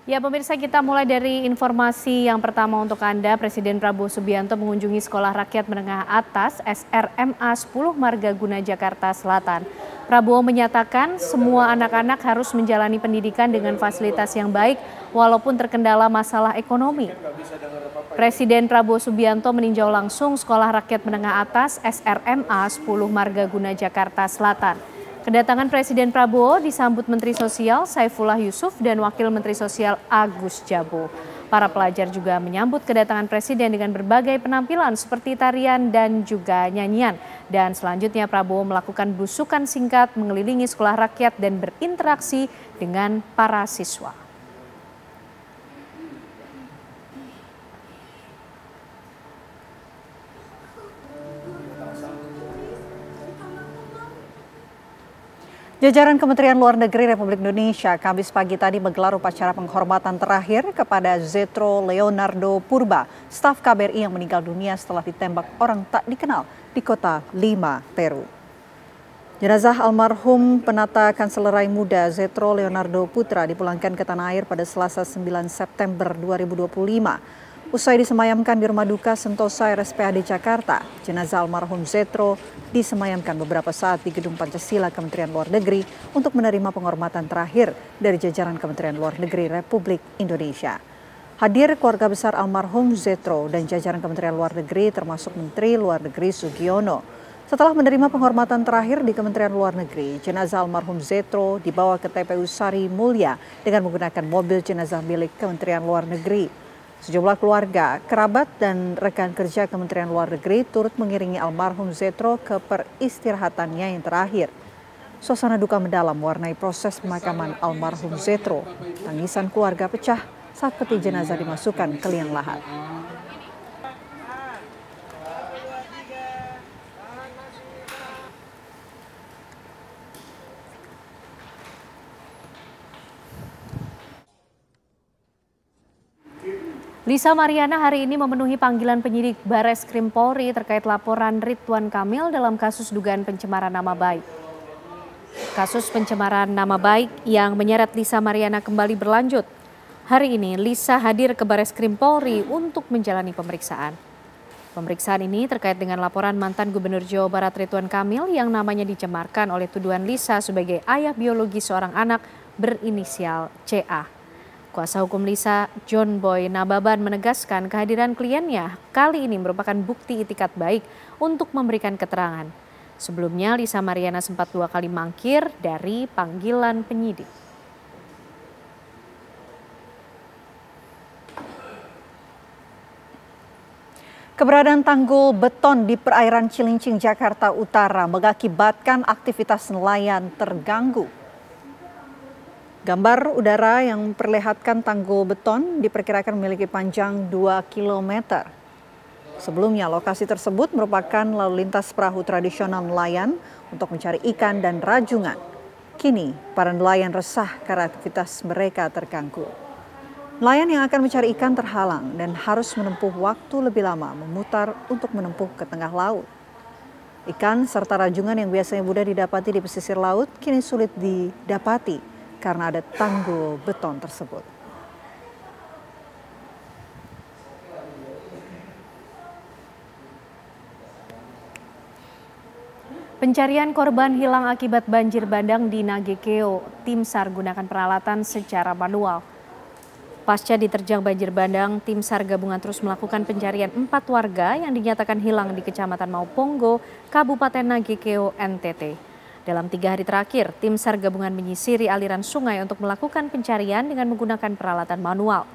Ya, pemirsa, kita mulai dari informasi yang pertama untuk Anda. Presiden Prabowo Subianto mengunjungi Sekolah Rakyat Menengah Atas SRMA 10 Margaguna Jakarta Selatan. Prabowo menyatakan semua anak-anak harus menjalani pendidikan dengan fasilitas yang baik walaupun terkendala masalah ekonomi. Presiden Prabowo Subianto meninjau langsung Sekolah Rakyat Menengah Atas SRMA 10 Margaguna Jakarta Selatan. Kedatangan Presiden Prabowo disambut Menteri Sosial Saifullah Yusuf dan Wakil Menteri Sosial Agus Jabo. Para pelajar juga menyambut kedatangan Presiden dengan berbagai penampilan seperti tarian dan juga nyanyian. Dan selanjutnya Prabowo melakukan belusukan singkat mengelilingi sekolah rakyat dan berinteraksi dengan para siswa. Jajaran Kementerian Luar Negeri Republik Indonesia Kamis pagi tadi menggelar upacara penghormatan terakhir kepada Zetro Leonardo Purba, staf KBRI yang meninggal dunia setelah ditembak orang tak dikenal di kota Lima, Peru. Jenazah almarhum penata Kanselerai Muda Zetro Leonardo Putra dipulangkan ke tanah air pada Selasa 9 September 2025. Usai disemayamkan di Rumah Duka Sentosa RSPAD Jakarta, jenazah almarhum Zetro disemayamkan beberapa saat di Gedung Pancasila Kementerian Luar Negeri untuk menerima penghormatan terakhir dari jajaran Kementerian Luar Negeri Republik Indonesia. Hadir keluarga besar almarhum Zetro dan jajaran Kementerian Luar Negeri termasuk Menteri Luar Negeri Sugiono. Setelah menerima penghormatan terakhir di Kementerian Luar Negeri, jenazah almarhum Zetro dibawa ke TPU Sari Mulya dengan menggunakan mobil jenazah milik Kementerian Luar Negeri. Sejumlah keluarga, kerabat, dan rekan kerja Kementerian Luar Negeri turut mengiringi almarhum Zetro ke peristirahatannya yang terakhir. Suasana duka mendalam mewarnai proses pemakaman almarhum Zetro. Tangisan keluarga pecah saat peti jenazah dimasukkan ke liang lahat. Lisa Mariana hari ini memenuhi panggilan penyidik Bareskrim Polri terkait laporan Ridwan Kamil dalam kasus dugaan pencemaran nama baik. Kasus pencemaran nama baik yang menyeret Lisa Mariana kembali berlanjut. Hari ini Lisa hadir ke Bareskrim Polri untuk menjalani pemeriksaan. Pemeriksaan ini terkait dengan laporan mantan Gubernur Jawa Barat Ridwan Kamil yang namanya dicemarkan oleh tuduhan Lisa sebagai ayah biologi seorang anak berinisial CA. Kuasa hukum Lisa, John Boy Nababan, menegaskan kehadiran kliennya kali ini merupakan bukti itikat baik untuk memberikan keterangan. Sebelumnya Lisa Mariana sempat 2 kali mangkir dari panggilan penyidik. Keberadaan tanggul beton di perairan Cilincing, Jakarta Utara mengakibatkan aktivitas nelayan terganggu. Gambar udara yang memperlihatkan tanggul beton diperkirakan memiliki panjang 2 km. Sebelumnya lokasi tersebut merupakan lalu lintas perahu tradisional nelayan untuk mencari ikan dan rajungan. Kini para nelayan resah karena aktivitas mereka terganggu. Nelayan yang akan mencari ikan terhalang dan harus menempuh waktu lebih lama memutar untuk menempuh ke tengah laut. Ikan serta rajungan yang biasanya mudah didapati di pesisir laut kini sulit didapati karena ada tanggul beton tersebut. Pencarian korban hilang akibat banjir bandang di Nagekeo, tim SAR gunakan peralatan secara manual. Pasca diterjang banjir bandang, tim SAR gabungan terus melakukan pencarian 4 warga yang dinyatakan hilang di Kecamatan Mauponggo, Kabupaten Nagekeo, NTT. Dalam 3 hari terakhir, tim SAR gabungan menyisiri aliran sungai untuk melakukan pencarian dengan menggunakan peralatan manual.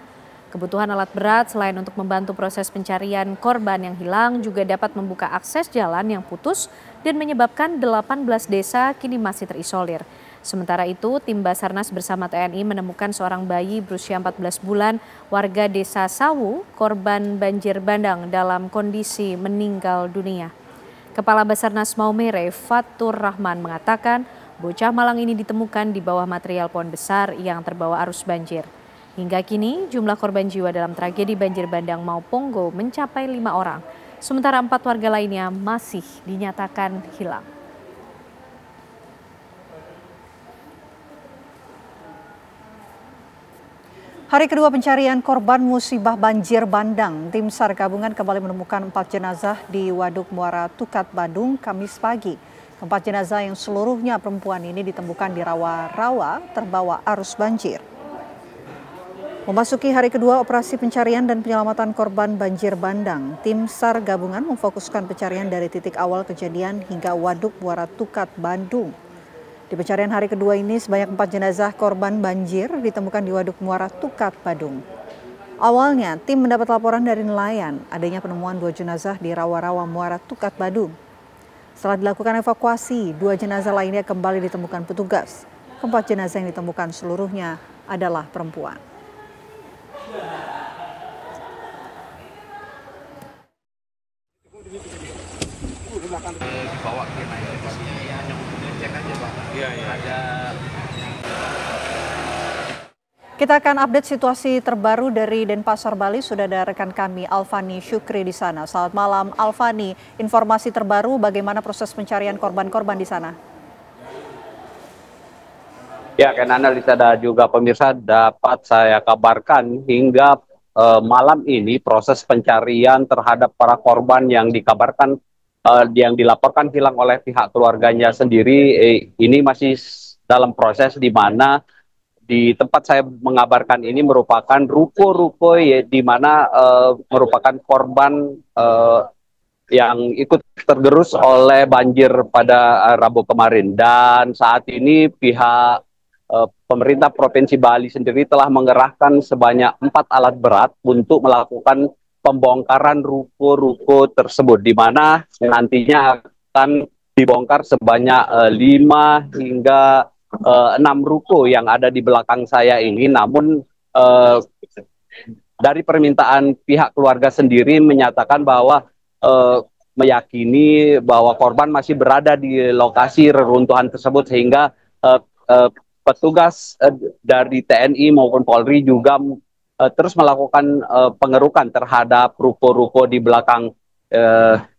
Kebutuhan alat berat selain untuk membantu proses pencarian korban yang hilang juga dapat membuka akses jalan yang putus dan menyebabkan 18 desa kini masih terisolir. Sementara itu, tim Basarnas bersama TNI menemukan seorang bayi berusia 14 bulan warga desa Sawu, korban banjir bandang dalam kondisi meninggal dunia. Kepala Basarnas Maumere, Fatur Rahman, mengatakan bocah malang ini ditemukan di bawah material pohon besar yang terbawa arus banjir. Hingga kini jumlah korban jiwa dalam tragedi banjir bandang Mauponggo mencapai 5 orang. Sementara 4 warga lainnya masih dinyatakan hilang. Hari kedua pencarian korban musibah banjir bandang, tim SAR gabungan kembali menemukan 4 jenazah di Waduk Muara Tukat, Badung, Kamis pagi. Keempat jenazah yang seluruhnya perempuan ini ditemukan di rawa-rawa terbawa arus banjir. Memasuki hari kedua operasi pencarian dan penyelamatan korban banjir bandang, tim SAR gabungan memfokuskan pencarian dari titik awal kejadian hingga Waduk Muara Tukat, Bandung. Di pencarian hari kedua ini, sebanyak 4 jenazah korban banjir ditemukan di Waduk Muara Tukat, Badung. Awalnya, tim mendapat laporan dari nelayan adanya penemuan 2 jenazah di rawa-rawa Muara Tukat, Badung. Setelah dilakukan evakuasi, 2 jenazah lainnya kembali ditemukan petugas. Keempat jenazah yang ditemukan seluruhnya adalah perempuan. Dibawa ke cek aja Pak. Iya. Ada. Kita akan update situasi terbaru dari Denpasar, Bali. Sudah ada rekan kami Alfani Syukri di sana. Selamat malam Alfani, informasi terbaru bagaimana proses pencarian korban-korban di sana? Ya, kan analisa dan juga pemirsa dapat saya kabarkan hingga malam ini proses pencarian terhadap para korban yang dikabarkan yang dilaporkan hilang oleh pihak keluarganya sendiri ini masih dalam proses, di mana di tempat saya mengabarkan ini merupakan ruko-ruko di mana merupakan korban yang ikut tergerus oleh banjir pada Rabu kemarin. Dan saat ini pihak pemerintah Provinsi Bali sendiri telah mengerahkan sebanyak 4 alat berat untuk melakukan pembongkaran ruko-ruko tersebut, di mana nantinya akan dibongkar sebanyak 5 hingga 6 ruko yang ada di belakang saya ini. Namun dari permintaan pihak keluarga sendiri menyatakan bahwa meyakini bahwa korban masih berada di lokasi reruntuhan tersebut, sehingga petugas dari TNI maupun Polri juga terus melakukan pengerukan terhadap ruko-ruko di belakang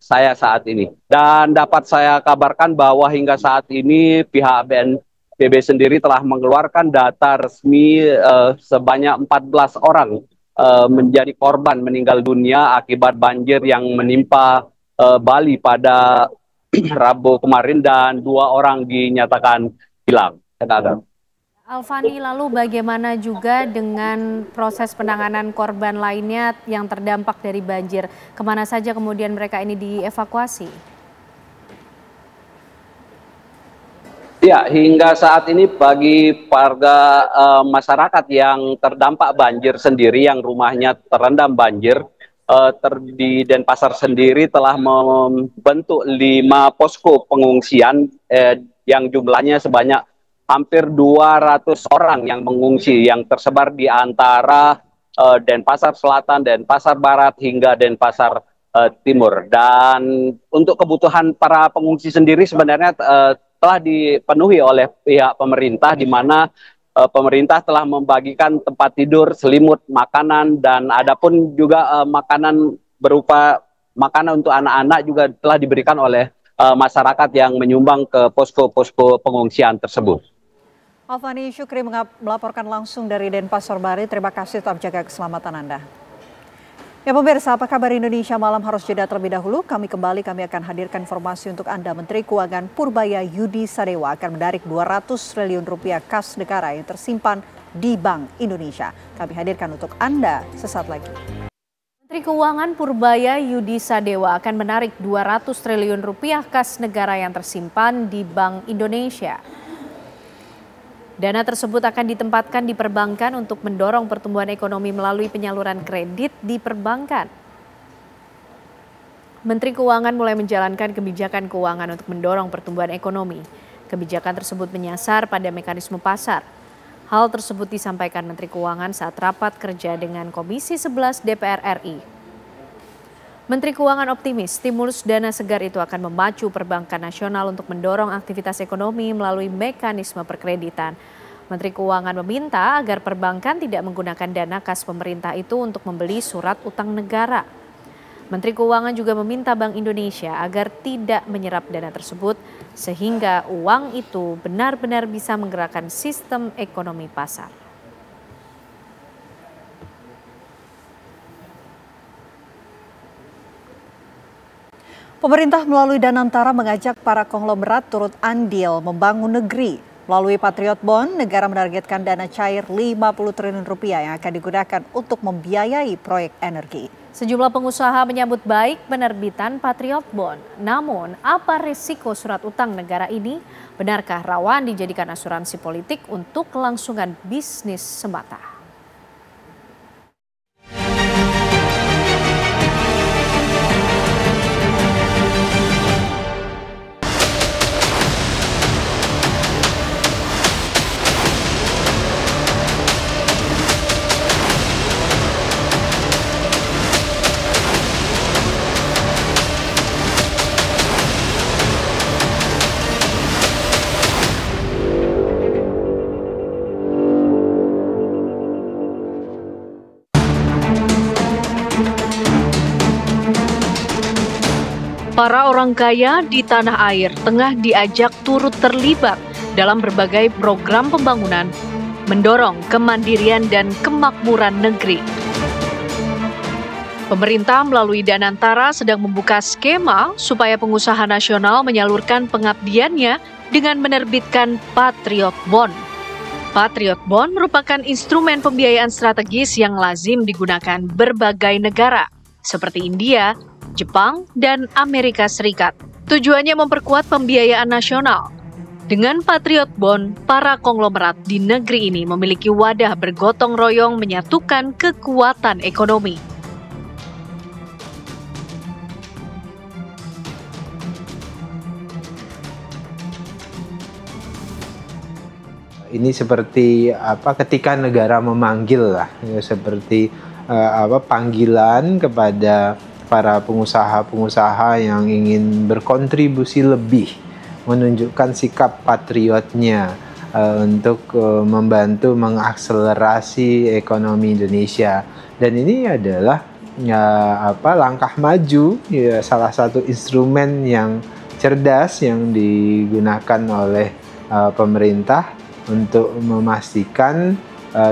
saya saat ini. Dan dapat saya kabarkan bahwa hingga saat ini pihak BNPB sendiri telah mengeluarkan data resmi sebanyak 14 orang menjadi korban meninggal dunia akibat banjir yang menimpa Bali pada Rabu kemarin, dan 2 orang dinyatakan hilang. Alfani, lalu bagaimana juga dengan proses penanganan korban lainnya yang terdampak dari banjir? Kemana saja kemudian mereka ini dievakuasi? Ya, hingga saat ini bagi warga masyarakat yang terdampak banjir sendiri, yang rumahnya terendam banjir, di Denpasar sendiri telah membentuk 5 posko pengungsian yang jumlahnya sebanyak hampir 200 orang yang mengungsi, yang tersebar di antara Denpasar Selatan, Denpasar Barat, hingga Denpasar Timur. Dan untuk kebutuhan para pengungsi sendiri sebenarnya telah dipenuhi oleh pihak pemerintah, di mana pemerintah telah membagikan tempat tidur, selimut, makanan, dan adapun juga makanan berupa makanan untuk anak-anak juga telah diberikan oleh masyarakat yang menyumbang ke posko-posko pengungsian tersebut. Alfani Syukri melaporkan langsung dari Denpasar, Bali. Terima kasih, tetap jaga keselamatan Anda. Ya pemirsa, apa kabar Indonesia malam harus jeda terlebih dahulu. Kami akan hadirkan informasi untuk Anda. Menteri Keuangan Purbaya Yudi Sadewa akan menarik 200 triliun rupiah kas negara yang tersimpan di Bank Indonesia. Kami hadirkan untuk Anda sesaat lagi. Menteri Keuangan Purbaya Yudi Sadewa akan menarik 200 triliun rupiah kas negara yang tersimpan di Bank Indonesia. Dana tersebut akan ditempatkan di perbankan untuk mendorong pertumbuhan ekonomi melalui penyaluran kredit di perbankan. Menteri Keuangan mulai menjalankan kebijakan keuangan untuk mendorong pertumbuhan ekonomi. Kebijakan tersebut menyasar pada mekanisme pasar. Hal tersebut disampaikan Menteri Keuangan saat rapat kerja dengan Komisi 11 DPR RI. Menteri Keuangan optimis stimulus dana segar itu akan memacu perbankan nasional untuk mendorong aktivitas ekonomi melalui mekanisme perkreditan. Menteri Keuangan meminta agar perbankan tidak menggunakan dana kas pemerintah itu untuk membeli surat utang negara. Menteri Keuangan juga meminta Bank Indonesia agar tidak menyerap dana tersebut sehingga uang itu benar-benar bisa menggerakkan sistem ekonomi pasar. Pemerintah melalui Danantara mengajak para konglomerat turut andil membangun negeri. Melalui Patriot Bond, negara menargetkan dana cair 50 triliun rupiah yang akan digunakan untuk membiayai proyek energi. Sejumlah pengusaha menyambut baik penerbitan Patriot Bond. Namun, apa risiko surat utang negara ini? Benarkah rawan dijadikan asuransi politik untuk kelangsungan bisnis semata? Para orang kaya di tanah air tengah diajak turut terlibat dalam berbagai program pembangunan, mendorong kemandirian dan kemakmuran negeri. Pemerintah melalui Danantara sedang membuka skema supaya pengusaha nasional menyalurkan pengabdiannya dengan menerbitkan Patriot Bond. Patriot Bond merupakan instrumen pembiayaan strategis yang lazim digunakan berbagai negara, seperti India, Jepang, dan Amerika Serikat. Tujuannya memperkuat pembiayaan nasional. Dengan Patriot Bond, para konglomerat di negeri ini memiliki wadah bergotong royong menyatukan kekuatan ekonomi. Ini seperti ketika negara memanggil lah, seperti panggilan kepada para pengusaha-pengusaha yang ingin berkontribusi lebih, menunjukkan sikap patriotnya untuk membantu mengakselerasi ekonomi Indonesia. Dan ini adalah langkah maju, salah satu instrumen yang cerdas yang digunakan oleh pemerintah untuk memastikan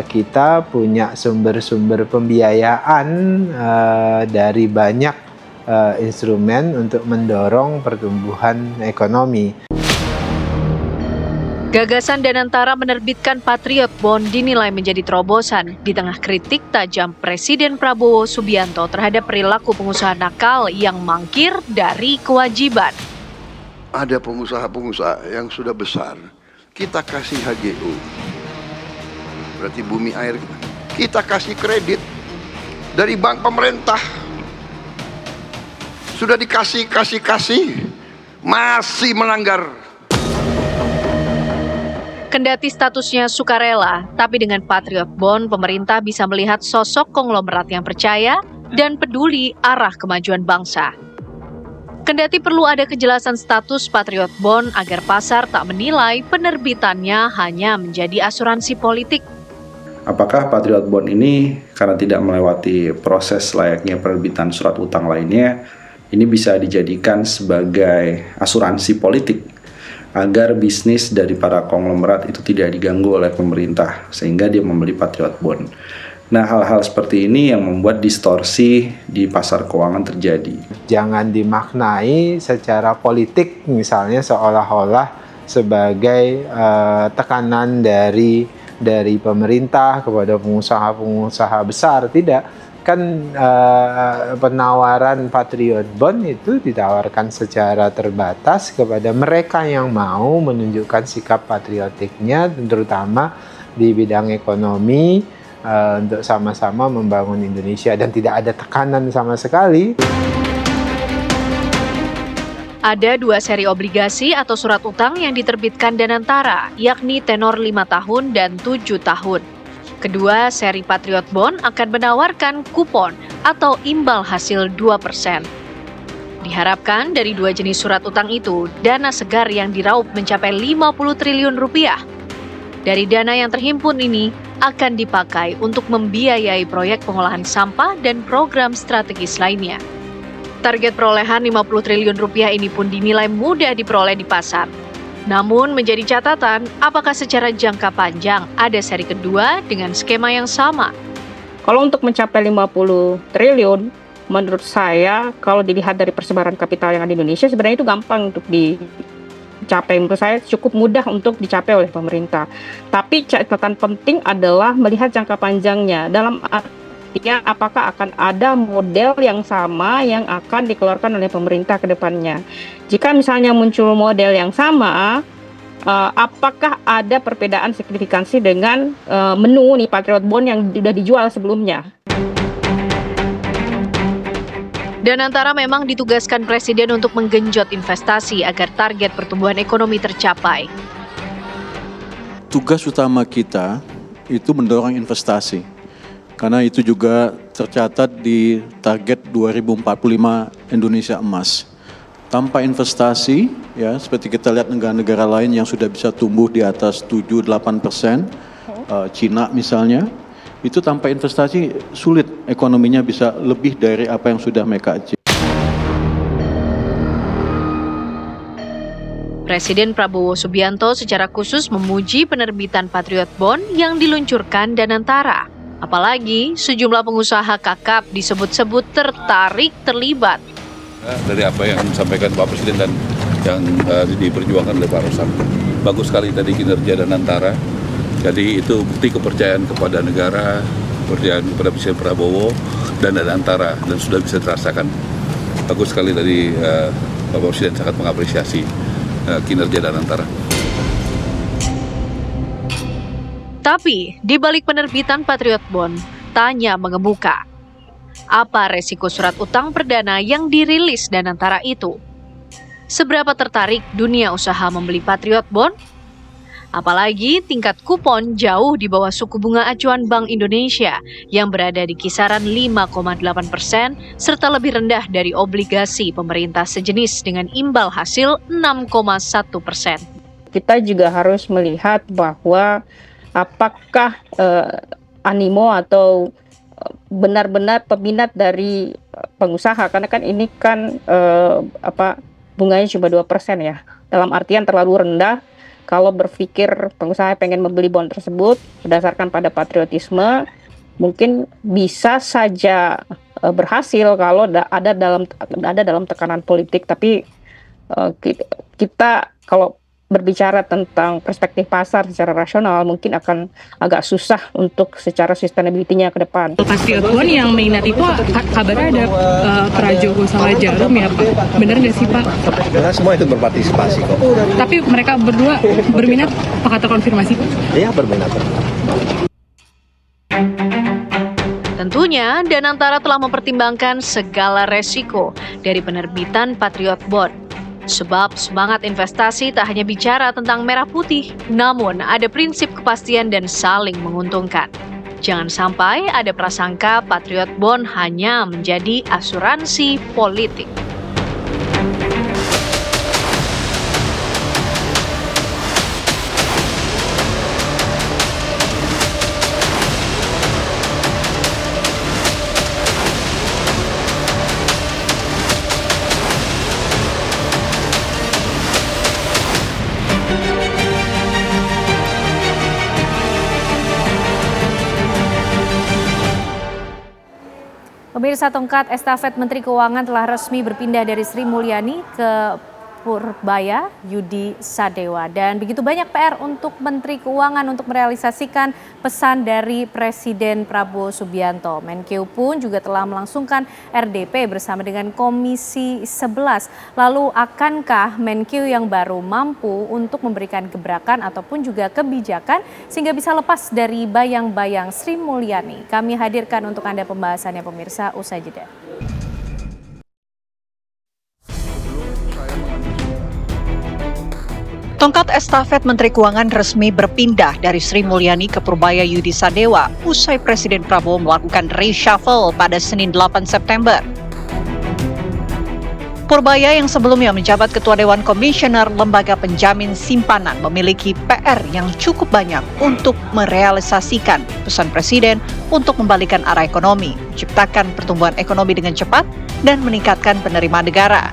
kita punya sumber-sumber pembiayaan dari banyak instrumen untuk mendorong pertumbuhan ekonomi. Gagasan Danantara menerbitkan Patriot Bond dinilai menjadi terobosan di tengah kritik tajam Presiden Prabowo Subianto terhadap perilaku pengusaha nakal yang mangkir dari kewajiban. Ada pengusaha-pengusaha yang sudah besar, kita kasih HGU. Berarti bumi air kita kasih kredit dari bank pemerintah, sudah dikasih masih melanggar. Kendati statusnya sukarela, tapi dengan Patriot Bond pemerintah bisa melihat sosok konglomerat yang percaya dan peduli arah kemajuan bangsa. Kendati perlu ada kejelasan status Patriot Bond agar pasar tak menilai penerbitannya hanya menjadi asuransi politik. Apakah Patriot Bond ini karena tidak melewati proses layaknya penerbitan surat utang lainnya, ini bisa dijadikan sebagai asuransi politik agar bisnis dari para konglomerat itu tidak diganggu oleh pemerintah sehingga dia membeli Patriot Bond. Nah, hal-hal seperti ini yang membuat distorsi di pasar keuangan terjadi. Jangan dimaknai secara politik misalnya seolah-olah sebagai tekanan dari pemerintah kepada pengusaha-pengusaha besar. Tidak, kan penawaran Patriot Bond itu ditawarkan secara terbatas kepada mereka yang mau menunjukkan sikap patriotiknya, terutama di bidang ekonomi, untuk sama-sama membangun Indonesia, dan tidak ada tekanan sama sekali. Ada 2 seri obligasi atau surat utang yang diterbitkan Danantara, yakni tenor 5 tahun dan 7 tahun. Kedua seri Patriot Bond akan menawarkan kupon atau imbal hasil 2%. Diharapkan dari 2 jenis surat utang itu, dana segar yang diraup mencapai 50 triliun rupiah. Dari dana yang terhimpun ini akan dipakai untuk membiayai proyek pengolahan sampah dan program strategis lainnya. Target perolehan 50 triliun rupiah ini pun dinilai mudah diperoleh di pasar. Namun menjadi catatan, apakah secara jangka panjang ada seri kedua dengan skema yang sama? Kalau untuk mencapai 50 triliun, menurut saya kalau dilihat dari persebaran kapital yang ada di Indonesia sebenarnya itu gampang untuk dicapai. Menurut saya cukup mudah untuk dicapai oleh pemerintah. Tapi catatan penting adalah melihat jangka panjangnya. Dalam artinya apakah akan ada model yang sama yang akan dikeluarkan oleh pemerintah ke depannya. Jika misalnya muncul model yang sama, apakah ada perbedaan signifikansi dengan menu nih Patriot Bond yang sudah dijual sebelumnya? Danantara memang ditugaskan Presiden untuk menggenjot investasi agar target pertumbuhan ekonomi tercapai. Tugas utama kita itu mendorong investasi, karena itu juga tercatat di target 2045 Indonesia Emas. Tanpa investasi, ya seperti kita lihat negara-negara lain yang sudah bisa tumbuh di atas 7-8%, Cina misalnya, itu tanpa investasi sulit ekonominya bisa lebih dari apa yang sudah mereka achieve. Presiden Prabowo Subianto secara khusus memuji penerbitan Patriot Bond yang diluncurkan Danantara. Apalagi sejumlah pengusaha kakap disebut-sebut terlibat. Dari apa yang disampaikan Pak Presiden dan yang diperjuangkan oleh Pak Rosam. Bagus sekali tadi kinerja Danantara. Jadi itu bukti kepercayaan kepada negara, kepercayaan kepada Presiden Prabowo dan Danantara, dan sudah bisa dirasakan. Bagus sekali tadi Bapak Presiden sangat mengapresiasi kinerja Danantara. Tapi di balik penerbitan Patriot Bond, tanya mengemuka. Apa resiko surat utang perdana yang dirilis Danantara itu? Seberapa tertarik dunia usaha membeli Patriot Bond? Apalagi tingkat kupon jauh di bawah suku bunga acuan Bank Indonesia yang berada di kisaran 5,8% serta lebih rendah dari obligasi pemerintah sejenis dengan imbal hasil 6,1%. Kita juga harus melihat bahwa apakah animo atau benar-benar peminat dari pengusaha, karena kan ini kan bunganya cuma 2% ya. Dalam artian terlalu rendah. Kalau berpikir pengusaha pengen membeli bond tersebut berdasarkan pada patriotisme, mungkin bisa saja berhasil kalau ada dalam tekanan politik. Tapi kita kalau berbicara tentang perspektif pasar secara rasional mungkin akan agak susah untuk secara sustainability-nya ke depan. Patriot Bond yang minat itu kabarnya ada Prajogo sama Jarum ya Pak? Benar nggak sih Pak? Karena semua itu berpartisipasi kok. Tapi mereka berdua berminat, apakah terkonfirmasi Pak? Iya berminat. Tentunya Danantara telah mempertimbangkan segala resiko dari penerbitan Patriot Bond. Sebab semangat investasi tak hanya bicara tentang merah putih, namun ada prinsip kepastian dan saling menguntungkan. Jangan sampai ada prasangka Patriot Bond hanya menjadi asuransi politik. Pemirsa, tongkat estafet Menteri Keuangan telah resmi berpindah dari Sri Mulyani ke Purbaya Yudi Sadewa. Dan begitu banyak PR untuk Menteri Keuangan untuk merealisasikan pesan dari Presiden Prabowo Subianto. Menkeu pun juga telah melangsungkan RDP bersama dengan Komisi 11. Lalu akankah Menkeu yang baru mampu untuk memberikan gebrakan ataupun juga kebijakan sehingga bisa lepas dari bayang-bayang Sri Mulyani? Kami hadirkan untuk Anda pembahasannya pemirsa usai jeda. Tongkat estafet Menteri Keuangan resmi berpindah dari Sri Mulyani ke Purbaya Yudi Sadewa usai Presiden Prabowo melakukan reshuffle pada Senin 8 September. Purbaya yang sebelumnya menjabat Ketua Dewan Komisioner Lembaga Penjamin Simpanan memiliki PR yang cukup banyak untuk merealisasikan pesan Presiden untuk membalikan arah ekonomi, menciptakan pertumbuhan ekonomi dengan cepat, dan meningkatkan penerimaan negara.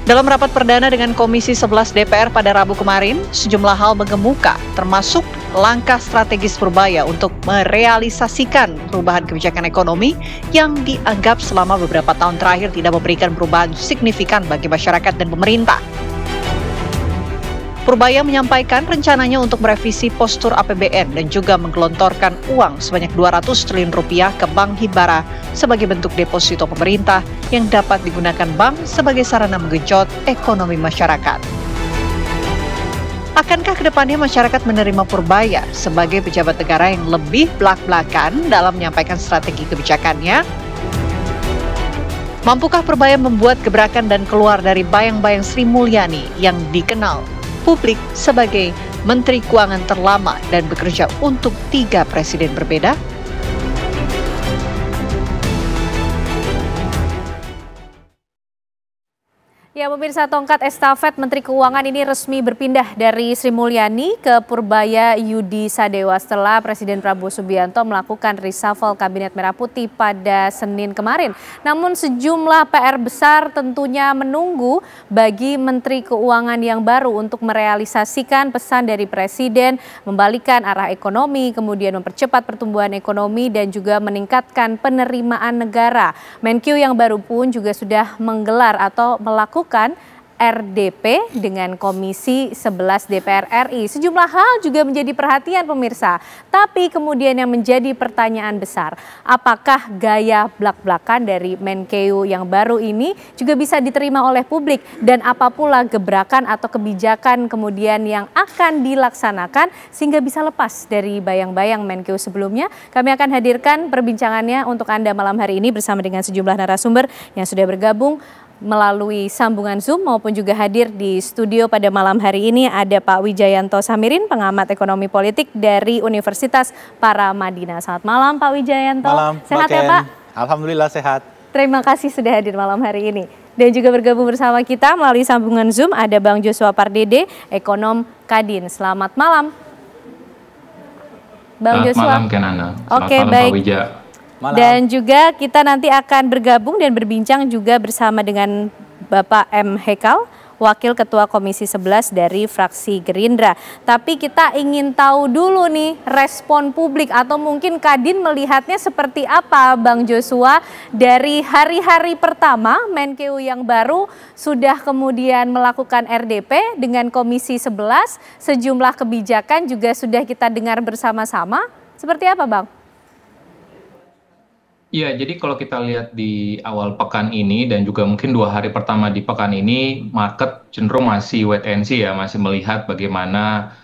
Dalam rapat perdana dengan Komisi 11 DPR pada Rabu kemarin, sejumlah hal mengemuka, termasuk langkah strategis Purbaya untuk merealisasikan perubahan kebijakan ekonomi yang dianggap selama beberapa tahun terakhir tidak memberikan perubahan signifikan bagi masyarakat dan pemerintah. Purbaya menyampaikan rencananya untuk merevisi postur APBN dan juga menggelontorkan uang sebanyak 200 triliun rupiah ke Bank Himbara sebagai bentuk deposito pemerintah yang dapat digunakan bank sebagai sarana menggenjot ekonomi masyarakat. Akankah kedepannya masyarakat menerima Purbaya sebagai pejabat negara yang lebih belak-belakan dalam menyampaikan strategi kebijakannya? Mampukah Purbaya membuat gebrakan dan keluar dari bayang-bayang Sri Mulyani yang dikenal publik sebagai Menteri Keuangan terlama dan bekerja untuk 3 presiden berbeda? Ya, pemirsa, tongkat estafet Menteri Keuangan ini resmi berpindah dari Sri Mulyani ke Purbaya Yudi Sadewa setelah Presiden Prabowo Subianto melakukan reshuffle Kabinet Merah Putih pada Senin kemarin. Namun sejumlah PR besar tentunya menunggu bagi Menteri Keuangan yang baru untuk merealisasikan pesan dari Presiden, membalikan arah ekonomi, kemudian mempercepat pertumbuhan ekonomi dan juga meningkatkan penerimaan negara. Menkyu yang baru pun juga sudah menggelar atau melakukan RDP dengan Komisi 11 DPR RI. Sejumlah hal juga menjadi perhatian pemirsa. Tapi kemudian yang menjadi pertanyaan besar, apakah gaya blak-blakan dari Menkeu yang baru ini juga bisa diterima oleh publik? Dan apa pula gebrakan atau kebijakan kemudian yang akan dilaksanakan sehingga bisa lepas dari bayang-bayang Menkeu sebelumnya? Kami akan hadirkan perbincangannya untuk Anda malam hari ini bersama dengan sejumlah narasumber yang sudah bergabung melalui sambungan Zoom maupun juga hadir di studio pada malam hari ini. Ada Pak Wijayanto Samirin, pengamat ekonomi politik dari Universitas Paramadina. Selamat malam Pak Wijayanto. Malam, sehat ya Pak? Alhamdulillah sehat. Terima kasih sudah hadir malam hari ini. Dan juga bergabung bersama kita melalui sambungan Zoom ada Bang Joshua Pardede, ekonom Kadin. Selamat malam Bang Joshua. Selamat malam Kenana. Oke, malam baik. Pak Wija. Malam. Dan juga kita nanti akan bergabung dan berbincang juga bersama dengan Bapak M. Hekal, Wakil Ketua Komisi 11 dari fraksi Gerindra. Tapi kita ingin tahu dulu nih respon publik atau mungkin Kadin melihatnya seperti apa Bang Joshua dari hari-hari pertama Menkeu yang baru sudah kemudian melakukan RDP dengan Komisi 11, sejumlah kebijakan juga sudah kita dengar bersama-sama. Seperti apa Bang? Iya, jadi kalau kita lihat di awal pekan ini dan juga mungkin 2 hari pertama di pekan ini, market cenderung masih wait and see ya, masih melihat bagaimana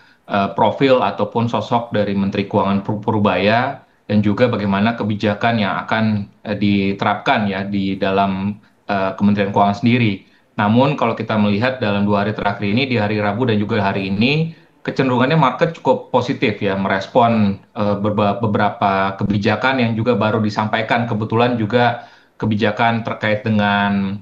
profil ataupun sosok dari Menteri Keuangan Purbaya dan juga bagaimana kebijakan yang akan diterapkan ya di dalam Kementerian Keuangan sendiri. Namun kalau kita melihat dalam 2 hari terakhir ini, di hari Rabu dan juga hari ini, kecenderungannya market cukup positif ya, merespon beberapa kebijakan yang juga baru disampaikan. Kebetulan juga kebijakan terkait dengan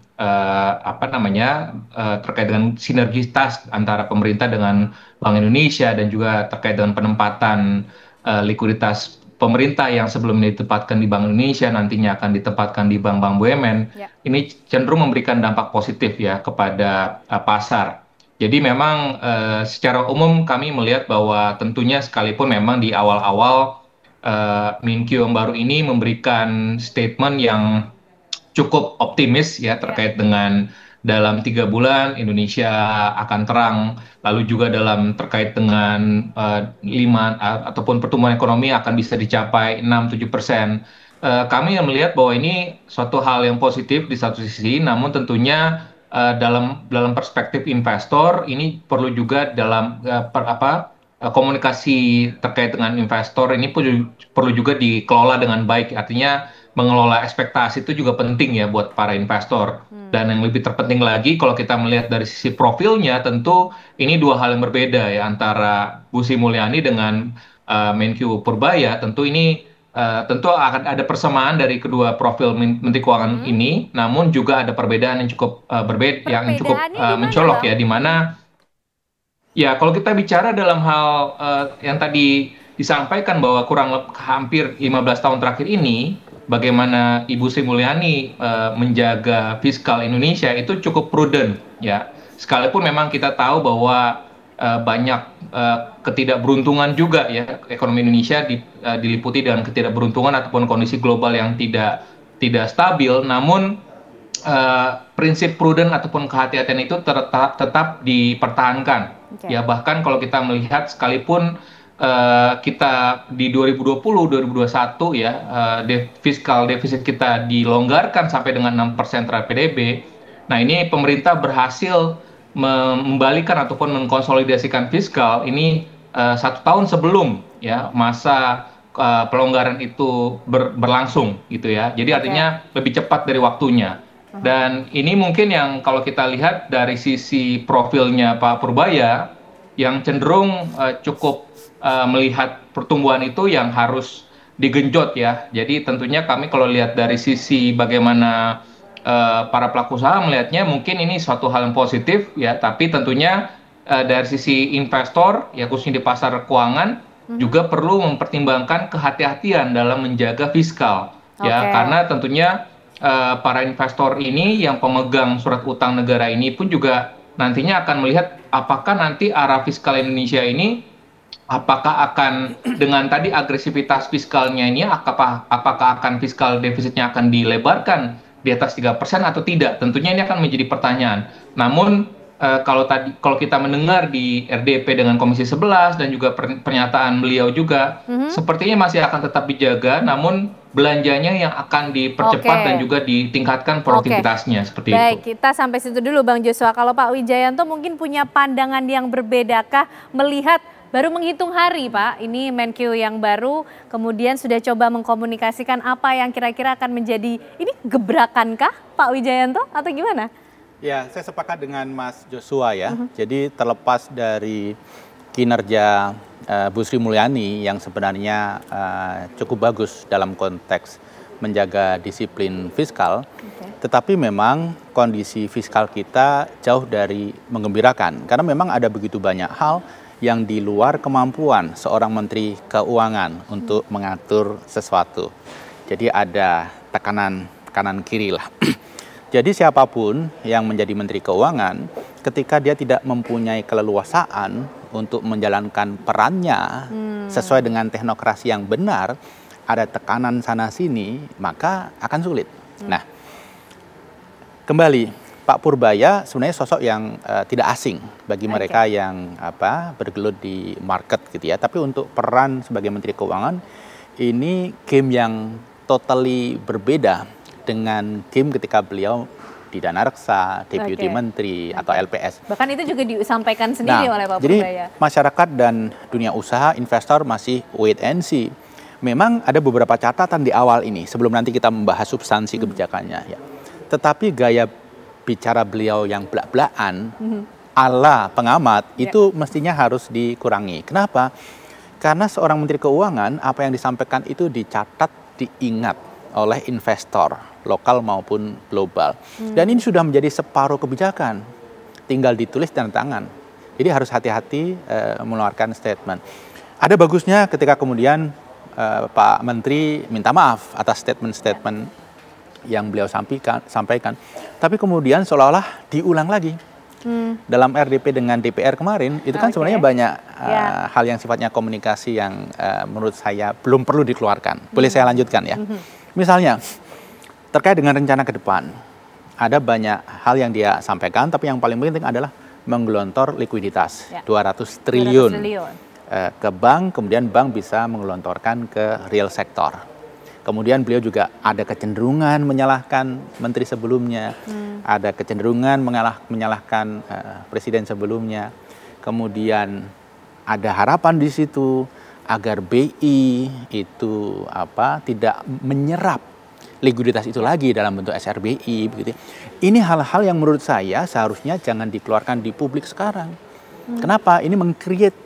terkait dengan sinergitas antara pemerintah dengan Bank Indonesia dan juga terkait dengan penempatan likuiditas pemerintah yang sebelumnya ditempatkan di Bank Indonesia nantinya akan ditempatkan di bank-bank BUMN. Ini cenderung memberikan dampak positif ya kepada pasar. Jadi memang secara umum kami melihat bahwa tentunya sekalipun memang di awal-awal Menkyu yang baru ini memberikan statement yang cukup optimis ya terkait dengan dalam 3 bulan Indonesia akan terang, lalu juga dalam terkait dengan ataupun pertumbuhan ekonomi akan bisa dicapai 6-7%. Kami melihat bahwa ini suatu hal yang positif di satu sisi, namun tentunya dalam perspektif investor ini perlu juga dalam komunikasi terkait dengan investor ini perlu juga dikelola dengan baik. Artinya mengelola ekspektasi itu juga penting ya buat para investor. Dan yang lebih terpenting lagi kalau kita melihat dari sisi profilnya, tentu ini 2 hal yang berbeda ya antara Bu Sri Mulyani dengan Menkyu Purbaya. Tentu ini tentu akan ada persamaan dari kedua profil Menteri Keuangan ini, namun juga ada perbedaan yang cukup berbeda, yang cukup mencolok ya, di mana ya kalau kita bicara dalam hal yang tadi disampaikan bahwa hampir 15 tahun terakhir ini, bagaimana Ibu Sri Mulyani menjaga fiskal Indonesia itu cukup prudent ya. Sekalipun memang kita tahu bahwa banyak ketidakberuntungan juga ya, ekonomi Indonesia diliputi dengan ketidakberuntungan ataupun kondisi global yang tidak stabil, namun prinsip prudent ataupun kehati-hatian itu tetap dipertahankan. Ya, bahkan kalau kita melihat sekalipun kita di 2020-2021 ya, fiskal defisit kita dilonggarkan sampai dengan 6% terhadap PDB. Nah, ini pemerintah berhasil membalikan ataupun mengkonsolidasikan fiskal ini 1 tahun sebelum ya masa pelonggaran itu berlangsung gitu ya. Jadi artinya lebih cepat dari waktunya. Dan ini mungkin yang kalau kita lihat dari sisi profilnya Pak Purbaya yang cenderung cukup melihat pertumbuhan itu yang harus digenjot ya. Jadi tentunya kami kalau lihat dari sisi bagaimana para pelaku usaha melihatnya mungkin ini suatu hal yang positif ya, tapi tentunya dari sisi investor ya khususnya di pasar keuangan juga perlu mempertimbangkan kehati-hatian dalam menjaga fiskal ya, karena tentunya para investor ini yang pemegang surat utang negara ini pun juga nantinya akan melihat apakah nanti arah fiskal Indonesia ini apakah akan dengan tadi agresivitas fiskalnya ini apakah akan fiskal defisitnya akan dilebarkan di atas 3% atau tidak? Tentunya ini akan menjadi pertanyaan. Namun kalau kita mendengar di RDP dengan Komisi 11 dan juga pernyataan beliau juga sepertinya masih akan tetap dijaga, namun belanjanya yang akan dipercepat dan juga ditingkatkan produktivitasnya seperti itu. Baik, kita sampai situ dulu Bang Joshua. Kalau Pak Wijayanto mungkin punya pandangan yang berbedakah melihat baru menghitung hari Pak, ini Menkyu yang baru kemudian sudah coba mengkomunikasikan apa yang kira-kira akan menjadi ini gebrakankah Pak Wijayanto atau gimana? Ya, saya sepakat dengan Mas Joshua ya. Jadi terlepas dari kinerja Bu Sri Mulyani yang sebenarnya cukup bagus dalam konteks menjaga disiplin fiskal, tetapi memang kondisi fiskal kita jauh dari menggembirakan karena memang ada begitu banyak hal yang di luar kemampuan seorang Menteri Keuangan untuk mengatur sesuatu. Jadi ada tekanan kanan kiri lah. Jadi siapapun yang menjadi Menteri Keuangan, ketika dia tidak mempunyai keleluasaan untuk menjalankan perannya sesuai dengan teknokrasi yang benar, ada tekanan sana-sini, maka akan sulit. Nah, kembali, Pak Purbaya sebenarnya sosok yang tidak asing bagi mereka yang bergelut di market gitu ya. Tapi untuk peran sebagai Menteri Keuangan, ini game yang totally berbeda dengan game ketika beliau di Dana Reksa, Deputi Menteri atau LPS. Bahkan itu juga disampaikan sendiri oleh Pak jadi Purbaya. Masyarakat dan dunia usaha, investor masih wait and see. Memang ada beberapa catatan di awal ini sebelum nanti kita membahas substansi kebijakannya ya. Tetapi gaya bicara beliau yang belak-belakan ala pengamat itu mestinya harus dikurangi. Kenapa? Karena seorang Menteri Keuangan apa yang disampaikan itu dicatat, diingat oleh investor lokal maupun global. Dan ini sudah menjadi separuh kebijakan. Tinggal ditulis dan tangan. Jadi harus hati-hati mengeluarkan statement. Ada bagusnya ketika kemudian Pak Menteri minta maaf atas statement-statement yang beliau sampaikan. Tapi kemudian seolah-olah diulang lagi. Dalam RDP dengan DPR kemarin, itu kan sebenarnya banyak hal yang sifatnya komunikasi yang menurut saya belum perlu dikeluarkan. Boleh saya lanjutkan ya? Misalnya, terkait dengan rencana ke depan, ada banyak hal yang dia sampaikan, tapi yang paling penting adalah menggelontor likuiditas, 200 triliun ke bank, kemudian bank bisa menggelontorkan ke real sektor. Kemudian beliau juga ada kecenderungan menyalahkan menteri sebelumnya, ada kecenderungan menyalahkan presiden sebelumnya. Kemudian ada harapan di situ agar BI itu tidak menyerap likuiditas itu lagi dalam bentuk SRBI begitu. Ini hal-hal yang menurut saya seharusnya jangan dikeluarkan di publik sekarang. Kenapa? Ini meng-create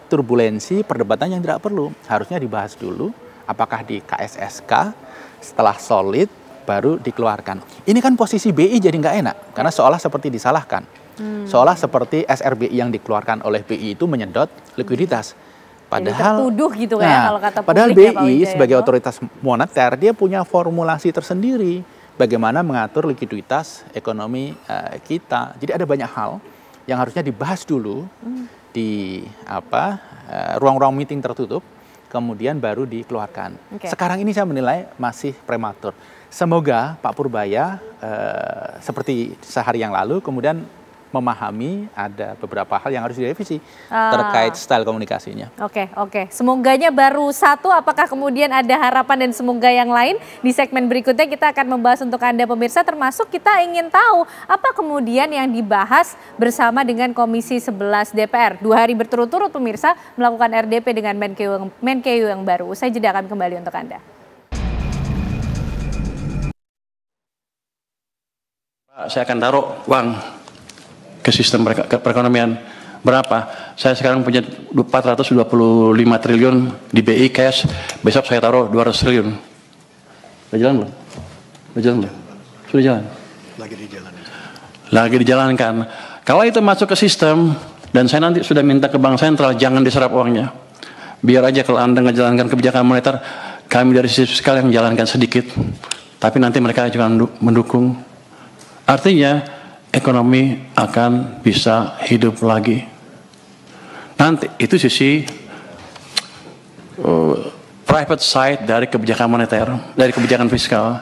turbulensi perdebatan yang tidak perlu. Harusnya dibahas dulu apakah di KSSK setelah solid baru dikeluarkan. Ini kan posisi BI jadi nggak enak karena seolah seperti disalahkan. Seolah seperti SRBI yang dikeluarkan oleh BI itu menyedot likuiditas. Padahal tertuduh gitu kalau kata padahal publik, BI sebagai otoritas moneter dia punya formulasi tersendiri bagaimana mengatur likuiditas ekonomi kita. Jadi ada banyak hal yang harusnya dibahas dulu di ruang-ruang meeting tertutup, kemudian baru dikeluarkan. Sekarang ini saya menilai masih prematur. Semoga Pak Purbaya seperti sehari yang lalu kemudian memahami ada beberapa hal yang harus direvisi terkait style komunikasinya. Oke. Semoganya baru satu, apakah kemudian ada harapan dan semoga yang lain? Di segmen berikutnya kita akan membahas untuk Anda pemirsa, termasuk kita ingin tahu apa kemudian yang dibahas bersama dengan Komisi 11 DPR. 2 hari berturut-turut pemirsa melakukan RDP dengan Menkeu yang baru. Usai jeda akan kembali untuk Anda. Saya akan taruh uang ke sistem perekonomian berapa? Saya sekarang punya 425 triliun di BI cash, besok saya taruh 200 triliun. Sudah jalan belum? Sudah jalan belum? Sudah jalan? Lagi dijalankan. Kalau itu masuk ke sistem, dan saya nanti sudah minta ke Bank Sentral, jangan diserap uangnya. Biar aja kalau Anda menjalankan kebijakan moneter, kami dari sisi fiskal yang menjalankan sedikit. Tapi nanti mereka juga mendukung. Artinya, ekonomi akan bisa hidup lagi. Nanti itu sisi private side dari kebijakan moneter, dari kebijakan fiskal.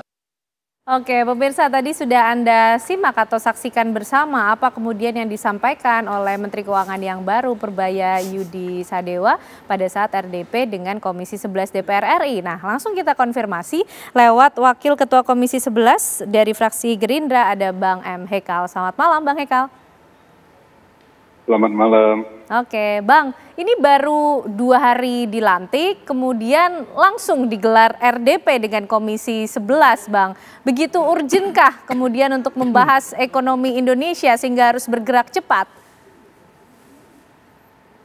Oke, pemirsa, tadi sudah Anda simak atau saksikan bersama apa kemudian yang disampaikan oleh Menteri Keuangan yang baru Purbaya Yudi Sadewa pada saat RDP dengan Komisi 11 DPR RI. Nah, langsung kita konfirmasi lewat Wakil Ketua Komisi 11 dari fraksi Gerindra, ada Bang M. Hekal. Selamat malam, Bang Hekal. Selamat malam. Oke, Bang, ini baru 2 hari dilantik, kemudian langsung digelar RDP dengan Komisi 11, Bang. Begitu urgenkah kemudian untuk membahas ekonomi Indonesia sehingga harus bergerak cepat?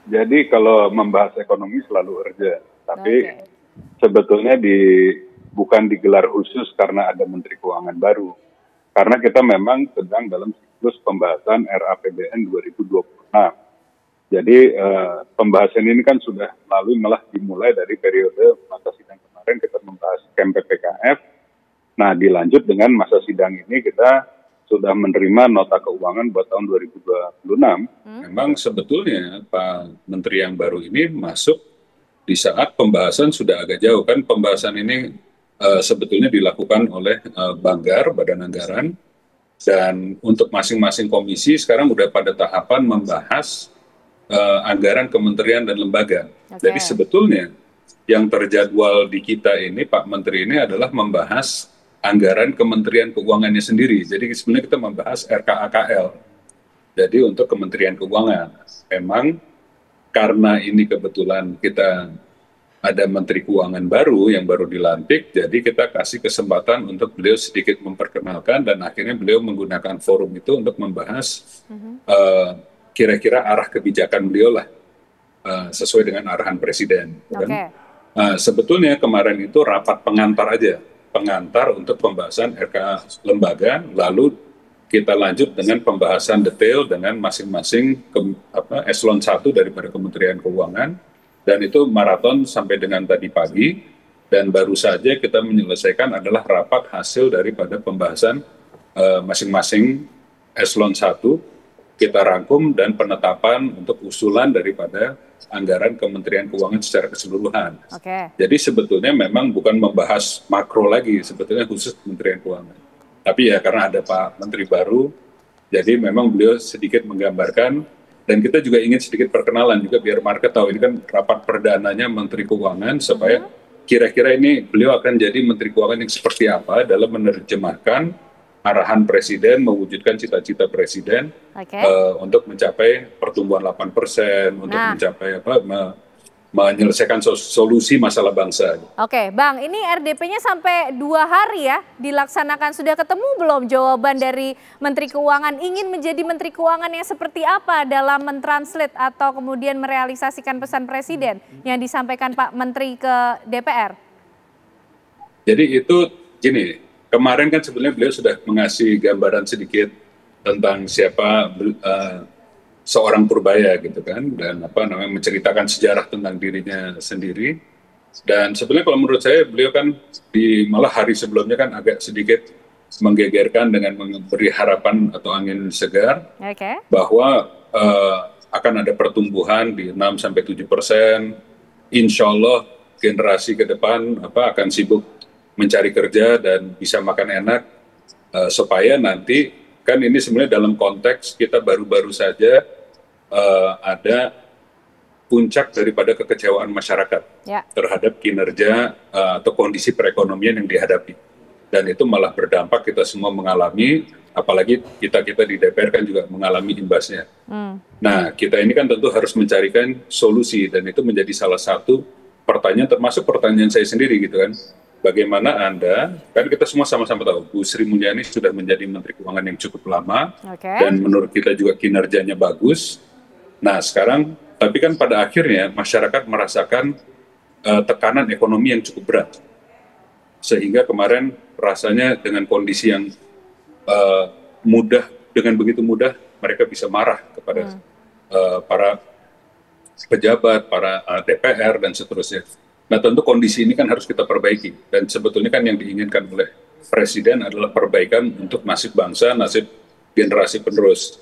Jadi kalau membahas ekonomi selalu urgent, tapi sebetulnya bukan digelar khusus karena ada Menteri Keuangan baru. Karena kita memang sedang dalam siklus pembahasan RAPBN 2026. Jadi pembahasan ini kan sudah malah dimulai dari periode masa sidang kemarin kita membahas KEM PPKF. Nah, dilanjut dengan masa sidang ini kita sudah menerima nota keuangan buat tahun 2026. Memang sebetulnya Pak Menteri yang baru ini masuk di saat pembahasan sudah agak jauh, kan pembahasan ini sebetulnya dilakukan oleh Banggar, Badan Anggaran, dan untuk masing-masing komisi sekarang udah pada tahapan membahas anggaran kementerian dan lembaga. Jadi sebetulnya yang terjadwal di kita ini, Pak Menteri ini adalah membahas anggaran Kementerian Keuangannya sendiri. Jadi sebenarnya kita membahas RKAKL. Jadi untuk Kementerian Keuangan. Memang karena ini kebetulan kita ada Menteri Keuangan baru yang baru dilantik, jadi kita kasih kesempatan untuk beliau sedikit memperkenalkan dan akhirnya beliau menggunakan forum itu untuk membahas kira-kira arah kebijakan beliau lah sesuai dengan arahan Presiden. Kan? Sebetulnya kemarin itu rapat pengantar aja, pengantar untuk pembahasan RK lembaga, lalu kita lanjut dengan pembahasan detail dengan masing-masing eselon 1 daripada Kementerian Keuangan. Dan itu maraton sampai dengan tadi pagi, dan baru saja kita menyelesaikan adalah rapat hasil daripada pembahasan masing-masing eselon 1, kita rangkum dan penetapan untuk usulan daripada anggaran Kementerian Keuangan secara keseluruhan. Jadi sebetulnya memang bukan membahas makro lagi, sebetulnya khusus Kementerian Keuangan. Tapi ya karena ada Pak Menteri baru, jadi memang beliau sedikit menggambarkan. Dan kita juga ingin sedikit perkenalan juga biar market tahu ini kan rapat perdananya Menteri Keuangan supaya kira-kira ini beliau akan jadi Menteri Keuangan yang seperti apa dalam menerjemahkan arahan Presiden, mewujudkan cita-cita Presiden untuk mencapai pertumbuhan 8%, untuk mencapai menyelesaikan solusi masalah bangsa. Oke, Bang, ini RDP-nya sampai 2 hari ya dilaksanakan. Sudah ketemu belum jawaban dari Menteri Keuangan? Ingin menjadi Menteri Keuangan yang seperti apa dalam mentranslate atau kemudian merealisasikan pesan Presiden yang disampaikan Pak Menteri ke DPR? Jadi itu gini, kemarin kan sebenarnya beliau sudah mengasih gambaran sedikit tentang siapa seorang Purbaya gitu kan, dan menceritakan sejarah tentang dirinya sendiri. Dan sebenarnya kalau menurut saya beliau kan malah hari sebelumnya kan agak sedikit menggegerkan dengan memberi harapan atau angin segar bahwa akan ada pertumbuhan di 6-7%. Insya Allah generasi ke depan akan sibuk mencari kerja dan bisa makan enak, supaya nanti kan ini sebenarnya dalam konteks kita baru-baru saja ada puncak daripada kekecewaan masyarakat terhadap kinerja atau kondisi perekonomian yang dihadapi, dan itu malah berdampak kita semua mengalami, apalagi kita di DPR kan juga mengalami imbasnya. Nah, kita ini kan tentu harus mencarikan solusi, dan itu menjadi salah satu pertanyaan, termasuk pertanyaan saya sendiri gitu kan. Bagaimana Anda, kan kita semua sama-sama tahu Bu Sri Mulyani sudah menjadi Menteri Keuangan yang cukup lama, dan menurut kita juga kinerjanya bagus. Nah sekarang, tapi kan pada akhirnya masyarakat merasakan tekanan ekonomi yang cukup berat. Sehingga kemarin rasanya dengan kondisi yang dengan begitu mudah mereka bisa marah kepada para pejabat, para DPR dan seterusnya. Nah tentu kondisi ini kan harus kita perbaiki, dan sebetulnya kan yang diinginkan oleh Presiden adalah perbaikan untuk nasib bangsa, nasib generasi penerus.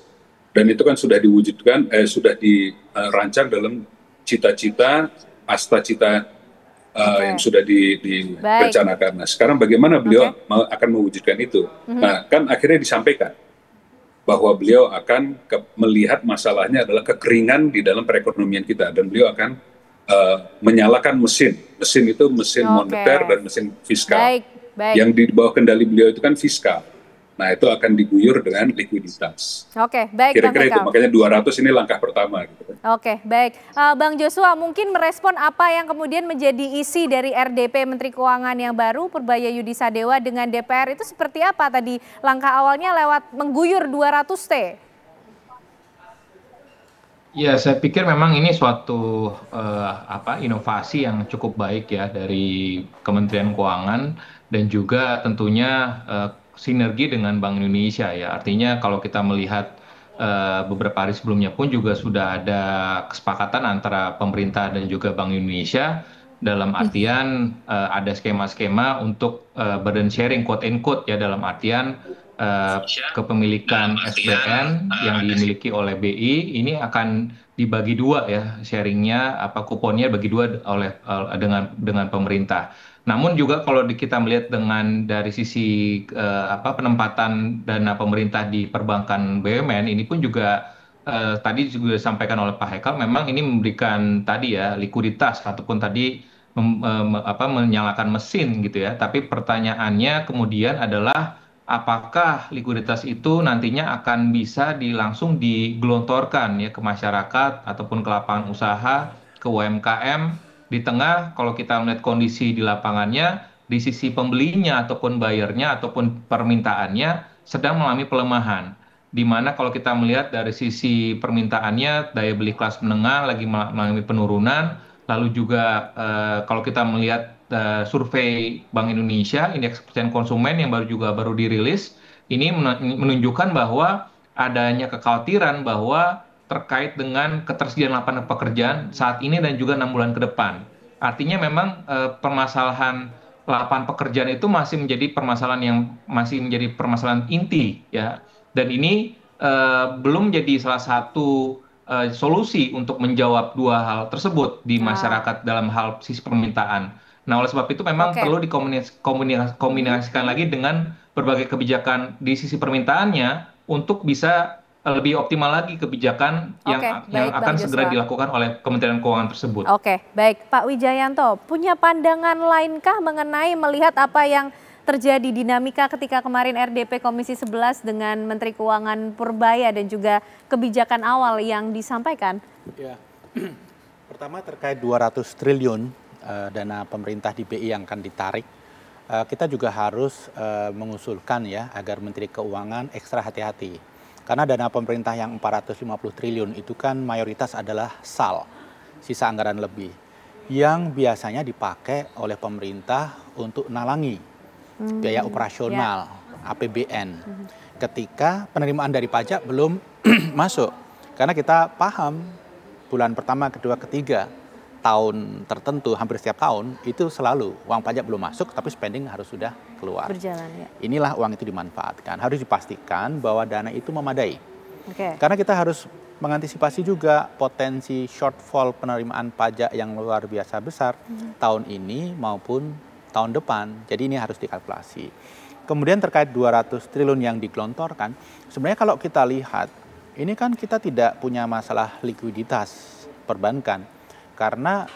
Dan itu kan sudah diwujudkan, sudah dirancang dalam cita-cita, asta-cita yang sudah direncanakan. Nah sekarang bagaimana beliau akan mewujudkan itu? Nah kan akhirnya disampaikan bahwa beliau akan melihat masalahnya adalah kekeringan di dalam perekonomian kita, dan beliau akan menyalakan mesin itu mesin moneter dan mesin fiskal. Yang di bawah kendali beliau itu kan fiskal. Nah itu akan diguyur dengan likuiditas. Baik. Kira-kira itu, makanya 200 ini langkah pertama. Gitu. Baik. Bang Joshua, mungkin merespon apa yang kemudian menjadi isi dari RDP Menteri Keuangan yang baru, Purbaya Yudi Sadewa dengan DPR itu seperti apa tadi? Langkah awalnya lewat mengguyur 200T. Ya, saya pikir memang ini suatu inovasi yang cukup baik ya dari Kementerian Keuangan, dan juga tentunya sinergi dengan Bank Indonesia ya. Artinya kalau kita melihat beberapa hari sebelumnya pun juga sudah ada kesepakatan antara pemerintah dan juga Bank Indonesia dalam artian ada skema-skema untuk burden sharing quote and quote ya, dalam artian kepemilikan SBN yang dimiliki oleh BI ini akan dibagi dua ya, sharingnya kuponnya bagi dua dengan pemerintah. Namun juga kalau kita melihat dari sisi penempatan dana pemerintah di perbankan BUMN ini pun juga tadi juga disampaikan oleh Pak Haikal, memang ini memberikan tadi ya likuiditas ataupun tadi menyalakan mesin gitu ya. Tapi pertanyaannya kemudian adalah apakah likuiditas itu nantinya akan bisa langsung digelontorkan ya ke masyarakat ataupun ke lapangan usaha, ke UMKM, di tengah kalau kita melihat kondisi di lapangannya, di sisi pembelinya ataupun bayarnya ataupun permintaannya sedang mengalami pelemahan. Di mana kalau kita melihat dari sisi permintaannya, daya beli kelas menengah lagi mengalami penurunan. Lalu juga kalau kita melihat survei Bank Indonesia, indeks kepercayaan konsumen yang baru dirilis, ini menunjukkan bahwa adanya kekhawatiran bahwa terkait dengan ketersediaan lapangan pekerjaan saat ini dan juga 6 bulan ke depan. Artinya memang permasalahan lapangan pekerjaan itu masih menjadi permasalahan inti ya. Dan ini belum jadi salah satu solusi untuk menjawab dua hal tersebut di masyarakat dalam hal sisi permintaan. Nah, oleh sebab itu memang perlu dikombinasikan lagi dengan berbagai kebijakan di sisi permintaannya untuk bisa lebih optimal lagi kebijakan yang akan segera dilakukan oleh Kementerian Keuangan tersebut. Baik. Pak Wijayanto, punya pandangan lainkah mengenai melihat apa yang terjadi dinamika ketika kemarin RDP Komisi 11 dengan Menteri Keuangan Purbaya dan juga kebijakan awal yang disampaikan? Ya. Pertama terkait 200 triliun dana pemerintah di BI yang akan ditarik, kita juga harus mengusulkan ya agar Menteri Keuangan ekstra hati-hati. Karena dana pemerintah yang 450 triliun itu kan mayoritas adalah SAL, sisa anggaran lebih, yang biasanya dipakai oleh pemerintah untuk nalangi biaya operasional, APBN, ketika penerimaan dari pajak belum masuk. Karena kita paham bulan pertama, kedua, ketiga, tahun tertentu, hampir setiap tahun, itu selalu uang pajak belum masuk, tapi spending harus sudah keluar. Berjalan, ya. Inilah uang itu dimanfaatkan. Harus dipastikan bahwa dana itu memadai. Karena kita harus mengantisipasi juga potensi shortfall penerimaan pajak yang luar biasa besar tahun ini maupun tahun depan. Jadi ini harus dikalkulasi. Kemudian terkait 200 triliun yang digelontorkan, sebenarnya kalau kita lihat, ini kan kita tidak punya masalah likuiditas perbankan. Karena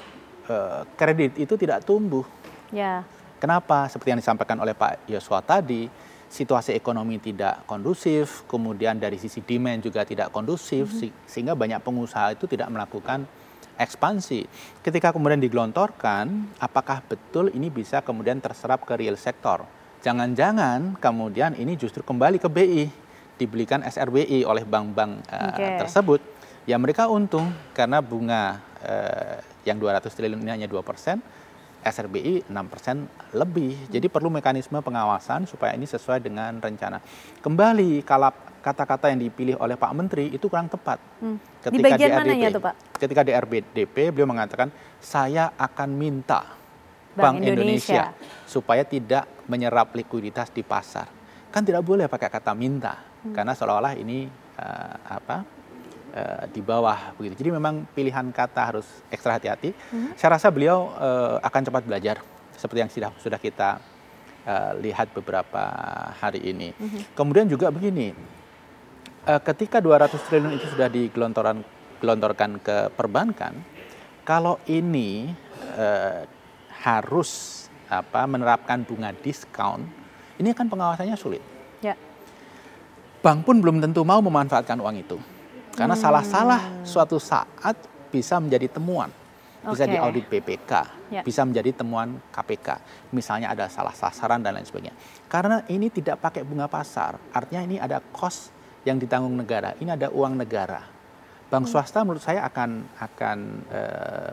kredit itu tidak tumbuh. Ya. Kenapa? Seperti yang disampaikan oleh Pak Yosua tadi, situasi ekonomi tidak kondusif, kemudian dari sisi demand juga tidak kondusif, sehingga banyak pengusaha itu tidak melakukan ekspansi. Ketika kemudian digelontorkan, apakah betul ini bisa kemudian terserap ke real sektor? Jangan-jangan kemudian ini justru kembali ke BI, dibelikan SRBI oleh bank-bank tersebut. Ya mereka untung karena bunga yang 200 triliun ini hanya 2%, SRBI 6% lebih. Jadi perlu mekanisme pengawasan supaya ini sesuai dengan rencana. Kembali kalau kata-kata yang dipilih oleh Pak Menteri itu kurang tepat. Di bagian mananya tuh Pak? Ketika di RBDP beliau mengatakan saya akan minta Bank Indonesia supaya tidak menyerap likuiditas di pasar. Kan tidak boleh pakai kata minta karena seolah-olah ini di bawah begitu. Jadi memang pilihan kata harus ekstra hati-hati. Saya rasa beliau akan cepat belajar seperti yang sudah kita lihat beberapa hari ini. Kemudian juga begini, ketika 200 triliun itu sudah digelontorkan ke perbankan, kalau ini harus menerapkan bunga diskon, ini kan pengawasannya sulit. Ya. Bank pun belum tentu mau memanfaatkan uang itu. Karena salah-salah suatu saat bisa menjadi temuan. Bisa diaudit BPK, bisa menjadi temuan KPK. Misalnya ada salah sasaran dan lain sebagainya. Karena ini tidak pakai bunga pasar, artinya ini ada cost yang ditanggung negara. Ini ada uang negara. Bank swasta menurut saya akan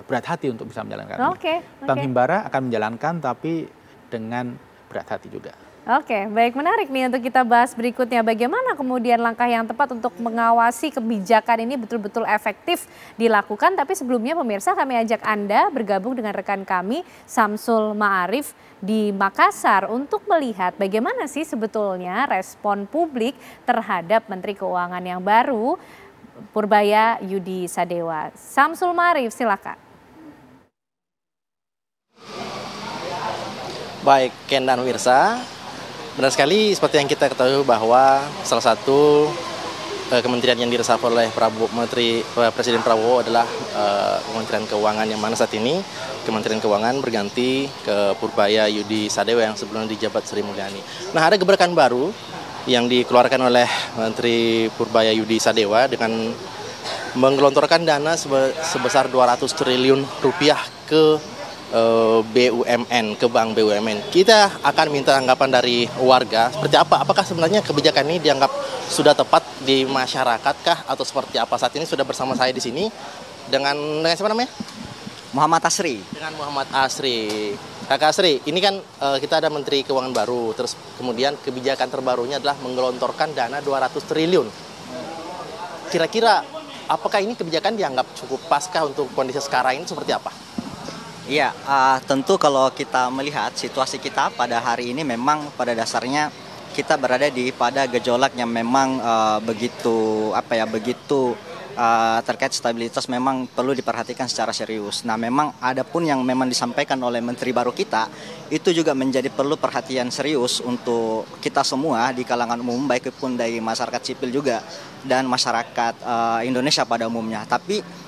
berat hati untuk bisa menjalankan ini. Bank Himbara akan menjalankan tapi dengan berat hati juga. Oke, baik, menarik nih untuk kita bahas berikutnya. Bagaimana kemudian langkah yang tepat untuk mengawasi kebijakan ini betul-betul efektif dilakukan. Tapi sebelumnya pemirsa, kami ajak Anda bergabung dengan rekan kami Samsul Ma'arif di Makassar untuk melihat bagaimana sih sebetulnya respon publik terhadap Menteri Keuangan yang baru, Purbaya Yudi Sadewa. Samsul Ma'arif, silakan. Baik, Ken dan Wirsa. Benar sekali seperti yang kita ketahui bahwa salah satu kementerian yang diresafel oleh Presiden Prabowo adalah Kementerian Keuangan, yang mana saat ini Kementerian Keuangan berganti ke Purbaya Yudi Sadewa yang sebelumnya dijabat Sri Mulyani. Nah, ada gebrakan baru yang dikeluarkan oleh Menteri Purbaya Yudi Sadewa dengan menggelontorkan dana sebesar 200 triliun rupiah ke BUMN, ke Bank BUMN. Kita akan minta tanggapan dari warga seperti apa. Apakah sebenarnya kebijakan ini dianggap sudah tepat di masyarakat kah atau seperti apa? Saat ini sudah bersama saya di sini dengan siapa namanya? Muhammad Asri. Dengan Muhammad Asri. Kakak Asri, ini kan kita ada Menteri Keuangan baru, terus kemudian kebijakan terbarunya adalah menggelontorkan dana 200 triliun. Kira-kira apakah ini kebijakan dianggap cukup paskah untuk kondisi sekarang ini seperti apa? Iya, tentu kalau kita melihat situasi kita pada hari ini memang pada dasarnya kita berada pada gejolak yang memang begitu terkait stabilitas memang perlu diperhatikan secara serius. Nah, memang ada pun yang memang disampaikan oleh Menteri baru kita itu juga menjadi perlu perhatian serius untuk kita semua di kalangan umum, baik pun dari masyarakat sipil juga dan masyarakat Indonesia pada umumnya. Tapi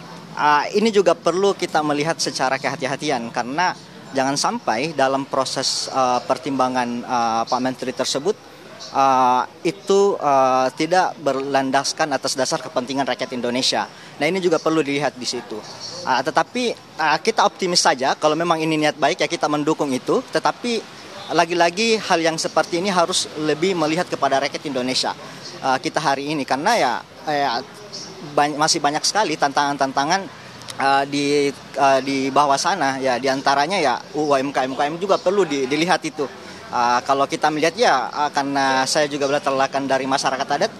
ini juga perlu kita melihat secara kehati-hatian karena jangan sampai dalam proses pertimbangan Pak Menteri tersebut itu tidak berlandaskan atas dasar kepentingan rakyat Indonesia. Nah, ini juga perlu dilihat di situ. Tetapi kita optimis saja kalau memang ini niat baik ya kita mendukung itu. Tetapi lagi-lagi hal yang seperti ini harus lebih melihat kepada rakyat Indonesia kita hari ini karena masih banyak sekali tantangan-tantantangan di bawah sana ya, diantaranya ya UMKM juga perlu dilihat itu. Kalau kita melihat ya karena saya juga berlatar belakang dari masyarakat adat,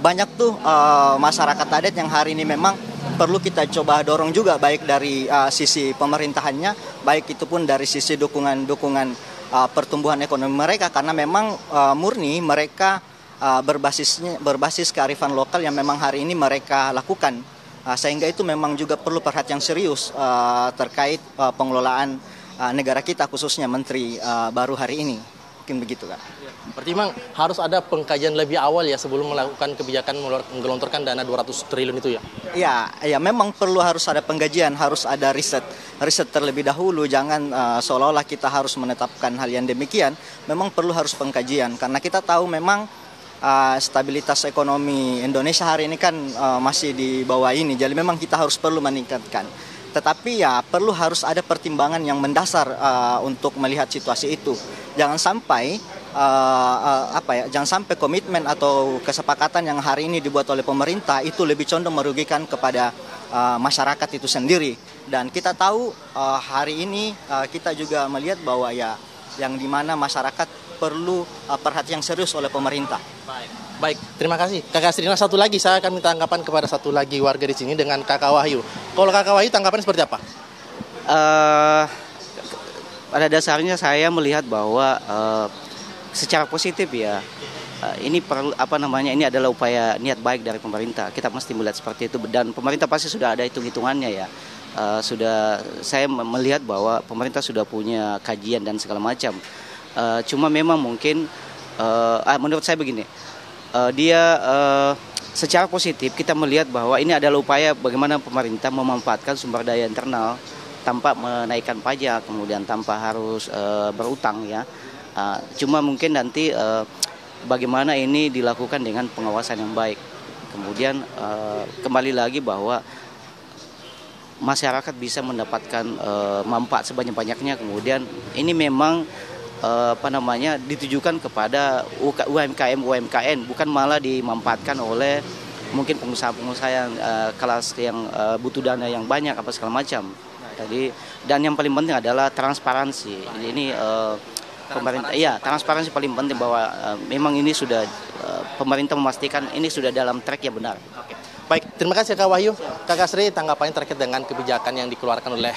banyak tuh masyarakat adat yang hari ini memang perlu kita coba dorong juga, baik dari sisi pemerintahannya, baik itu pun dari sisi dukungan pertumbuhan ekonomi mereka, karena memang murni mereka berbasis kearifan lokal yang memang hari ini mereka lakukan, sehingga itu memang juga perlu perhatian serius terkait pengelolaan negara kita, khususnya menteri baru hari ini. Mungkin begitu, Kak. Berarti memang harus ada pengkajian lebih awal ya sebelum melakukan kebijakan menggelontorkan dana 200 triliun itu ya? Ya, memang harus ada pengkajian, harus ada riset terlebih dahulu. Jangan seolah-olah kita harus menetapkan hal yang demikian. Memang harus pengkajian, karena kita tahu memang stabilitas ekonomi Indonesia hari ini kan masih di bawah ini. Jadi memang kita perlu meningkatkan. Tetapi ya harus ada pertimbangan yang mendasar untuk melihat situasi itu. Jangan sampai jangan sampai komitmen atau kesepakatan yang hari ini dibuat oleh pemerintah itu lebih condong merugikan kepada masyarakat itu sendiri. Dan kita tahu hari ini kita juga melihat bahwa ya yang dimana masyarakat perlu perhatian serius oleh pemerintah. Baik, terima kasih. Kakak Srina, satu lagi saya akan minta tanggapan kepada satu lagi warga di sini dengan Kakak Wahyu. Kalau Kakak Wahyu tanggapannya seperti apa? Pada dasarnya saya melihat bahwa secara positif ya, ini perlu ini adalah upaya niat baik dari pemerintah. Kita mesti melihat seperti itu, dan pemerintah pasti sudah ada hitung-hitungannya ya. Saya melihat bahwa pemerintah sudah punya kajian dan segala macam. Cuma memang mungkin menurut saya begini, secara positif kita melihat bahwa ini adalah upaya bagaimana pemerintah memanfaatkan sumber daya internal tanpa menaikkan pajak, kemudian tanpa harus berutang ya. Cuma mungkin nanti bagaimana ini dilakukan dengan pengawasan yang baik. Kemudian kembali lagi bahwa masyarakat bisa mendapatkan manfaat sebanyak-banyaknya. Kemudian ini memang ditujukan kepada UMKM, bukan malah dimanfaatkan oleh mungkin pengusaha-pengusaha yang kelas yang butuh dana yang banyak apa segala macam. Jadi, dan yang paling penting adalah transparansi. Ini pemerintah, ya transparansi paling penting, bahwa memang ini sudah pemerintah memastikan ini sudah dalam track yang benar. Baik, terima kasih Kak Wahyu. Kakak Sri, tanggapannya terkait dengan kebijakan yang dikeluarkan oleh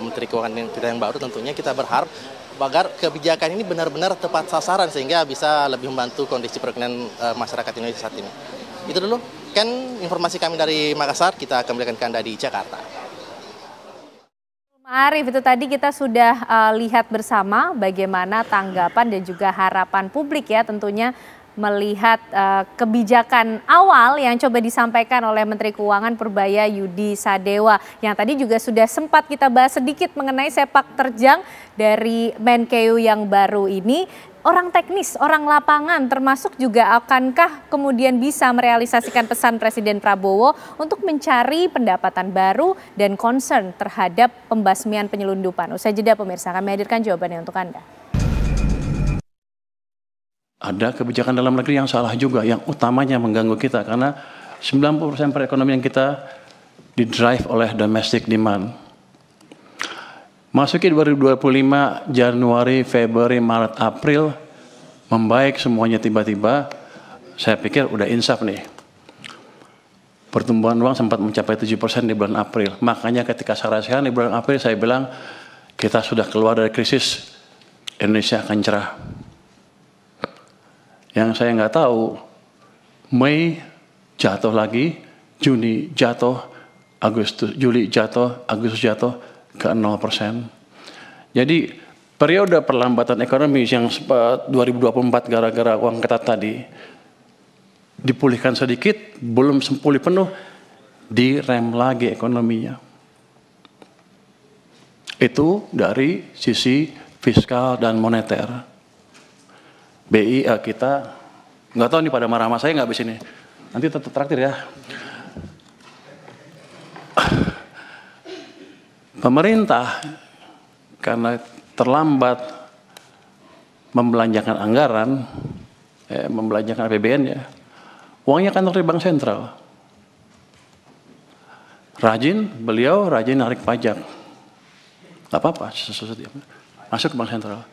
Menteri Keuangan yang baru, tentunya kita berharap agar kebijakan ini benar-benar tepat sasaran sehingga bisa lebih membantu kondisi perekonomian masyarakat Indonesia saat ini. Itu dulu, kan informasi kami dari Makassar, kita akan kembalikan ke Anda di Jakarta. Arif, itu tadi kita sudah lihat bersama bagaimana tanggapan dan juga harapan publik ya, tentunya melihat kebijakan awal yang coba disampaikan oleh Menteri Keuangan Purbaya Yudi Sadewa, yang tadi juga sudah sempat kita bahas sedikit mengenai sepak terjang dari Menkeu yang baru ini. Orang teknis, orang lapangan, termasuk juga akankah kemudian bisa merealisasikan pesan Presiden Prabowo untuk mencari pendapatan baru dan concern terhadap pembasmian penyelundupan. Usai jeda pemirsa, kami hadirkan jawabannya untuk Anda. Ada kebijakan dalam negeri yang salah juga, yang utamanya mengganggu kita, karena 90% perekonomian kita didrive oleh domestic demand. Masuki 2025, Januari, Februari, Maret, April, membaik semuanya tiba-tiba, saya pikir udah insaf nih. Pertumbuhan uang sempat mencapai 7% di bulan April. Makanya ketika saran-saran di bulan April saya bilang, kita sudah keluar dari krisis, Indonesia akan cerah. Yang saya nggak tahu, Mei jatuh lagi, Juni jatuh, Juli jatuh, Agustus jatuh ke 0%. Jadi periode perlambatan ekonomi yang 2024 gara-gara uang ketat tadi dipulihkan sedikit, belum pulih penuh, direm lagi ekonominya. Itu dari sisi fiskal dan moneter. BI kita nggak tahu nih pada marah sama saya nggak habis ini. Nanti tetap traktir ya. Pemerintah karena terlambat membelanjakan anggaran, membelanjakan APBN ya, uangnya kan dari Bank Sentral. Beliau rajin narik pajak. Nggak apa-apa, masuk ke Bank Sentral.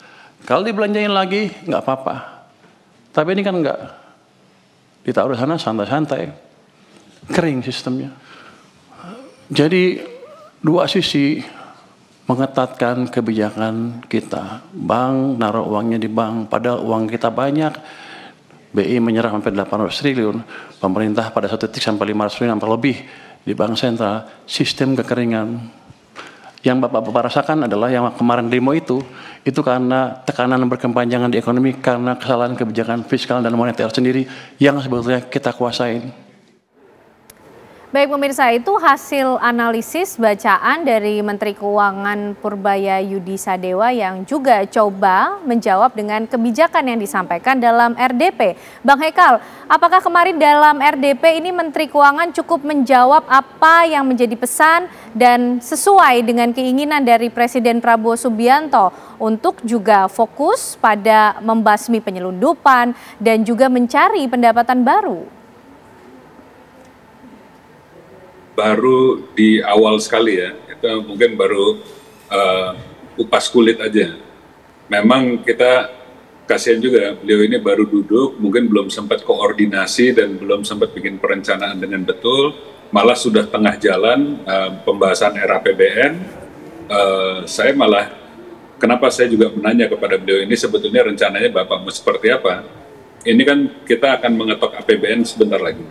Kalau dibelanjain lagi, nggak apa-apa. Tapi ini kan nggak. Ditaruh sana santai-santai. Kering sistemnya. Jadi dua sisi mengetatkan kebijakan kita. Bank naruh uangnya di bank, padahal uang kita banyak. BI menyerah sampai 800 triliun, pemerintah pada satu titik sampai 500 triliun sampai lebih di bank sentral. Sistem kekeringan. Yang Bapak rasakan adalah yang kemarin demo itu karena tekanan berkepanjangan di ekonomi karena kesalahan kebijakan fiskal dan moneter sendiri yang sebetulnya kita kuasain. Baik pemirsa, itu hasil analisis bacaan dari Menteri Keuangan Purbaya Yudi Sadewa yang juga coba menjawab dengan kebijakan yang disampaikan dalam RDP. Bang Hekal, apakah kemarin dalam RDP ini Menteri Keuangan cukup menjawab apa yang menjadi pesan dan sesuai dengan keinginan dari Presiden Prabowo Subianto untuk juga fokus pada membasmi penyelundupan dan juga mencari pendapatan baru? Baru di awal sekali ya, itu mungkin baru kupas kulit aja. Memang kita kasihan juga, beliau ini baru duduk, mungkin belum sempat koordinasi dan belum sempat bikin perencanaan dengan betul, malah sudah tengah jalan pembahasan RAPBN. Saya malah, kenapa saya juga menanya kepada beliau ini sebetulnya rencananya Bapak mau seperti apa? Ini kan kita akan mengetok APBN sebentar lagi.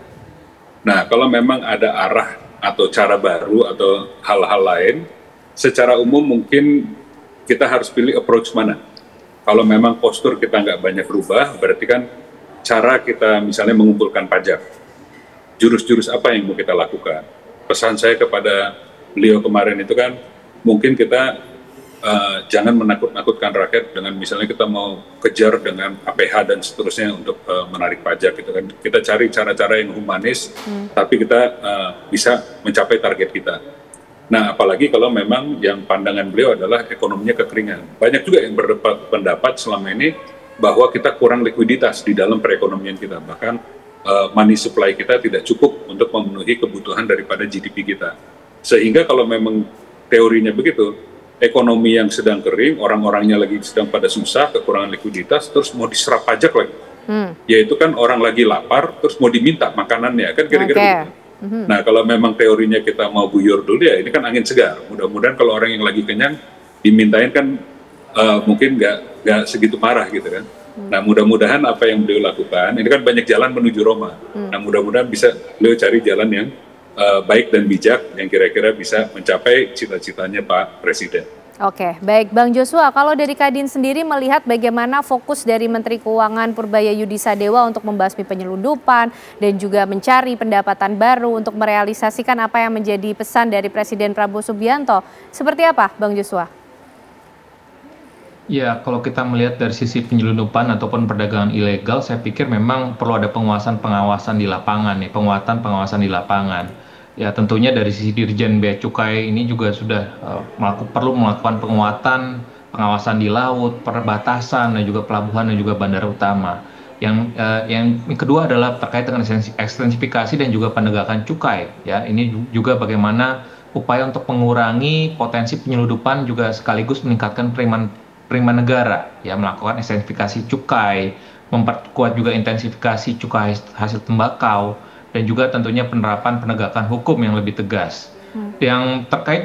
Nah, kalau memang ada arah atau cara baru atau hal-hal lain, secara umum mungkin kita harus pilih approach mana. Kalau memang postur kita nggak banyak berubah, berarti kan cara kita misalnya mengumpulkan pajak. Jurus-jurus apa yang mau kita lakukan? Pesan saya kepada beliau kemarin itu kan, mungkin kita jangan menakut-nakutkan rakyat dengan misalnya kita mau kejar dengan APH dan seterusnya untuk menarik pajak gitu kan. Kita cari cara-cara yang humanis, tapi kita bisa mencapai target kita. Nah, apalagi kalau memang yang pandangan beliau adalah ekonominya kekeringan. Banyak juga yang berpendapat selama ini bahwa kita kurang likuiditas di dalam perekonomian kita. Bahkan money supply kita tidak cukup untuk memenuhi kebutuhan daripada GDP kita. Sehingga kalau memang teorinya begitu, ekonomi yang sedang kering, orang-orangnya lagi sedang pada susah, kekurangan likuiditas, terus mau diserap pajak lagi. Yaitu kan orang lagi lapar, terus mau diminta makanannya, kan kira-kira begitu. Nah, kalau memang teorinya kita mau buyur dulu ya, ini kan angin segar. Mudah-mudahan kalau orang yang lagi kenyang, dimintain kan mungkin nggak segitu marah gitu kan. Nah, mudah-mudahan apa yang beliau lakukan, ini kan banyak jalan menuju Roma. Nah, mudah-mudahan bisa beliau cari jalan yang baik dan bijak yang kira-kira bisa mencapai cita-citanya Pak Presiden. Oke, baik Bang Joshua, kalau dari Kadin sendiri melihat bagaimana fokus dari Menteri Keuangan Purbaya Yudi Sadewa untuk membasmi penyelundupan dan juga mencari pendapatan baru untuk merealisasikan apa yang menjadi pesan dari Presiden Prabowo Subianto. Seperti apa Bang Joshua? Ya, kalau kita melihat dari sisi penyelundupan ataupun perdagangan ilegal, saya pikir memang perlu ada pengawasan di lapangan, penguatan di lapangan. Ya, tentunya dari sisi Dirjen Bea Cukai ini juga sudah perlu melakukan pengawasan di laut, perbatasan, dan juga pelabuhan dan juga bandara utama. Yang kedua adalah terkait dengan ekstensifikasi dan juga penegakan cukai. Ya, ini juga bagaimana upaya untuk mengurangi potensi penyelundupan juga sekaligus meningkatkan penerimaan negara, ya, melakukan ekstensifikasi cukai, memperkuat juga intensifikasi cukai hasil tembakau, dan juga tentunya penerapan penegakan hukum yang lebih tegas. Yang terkait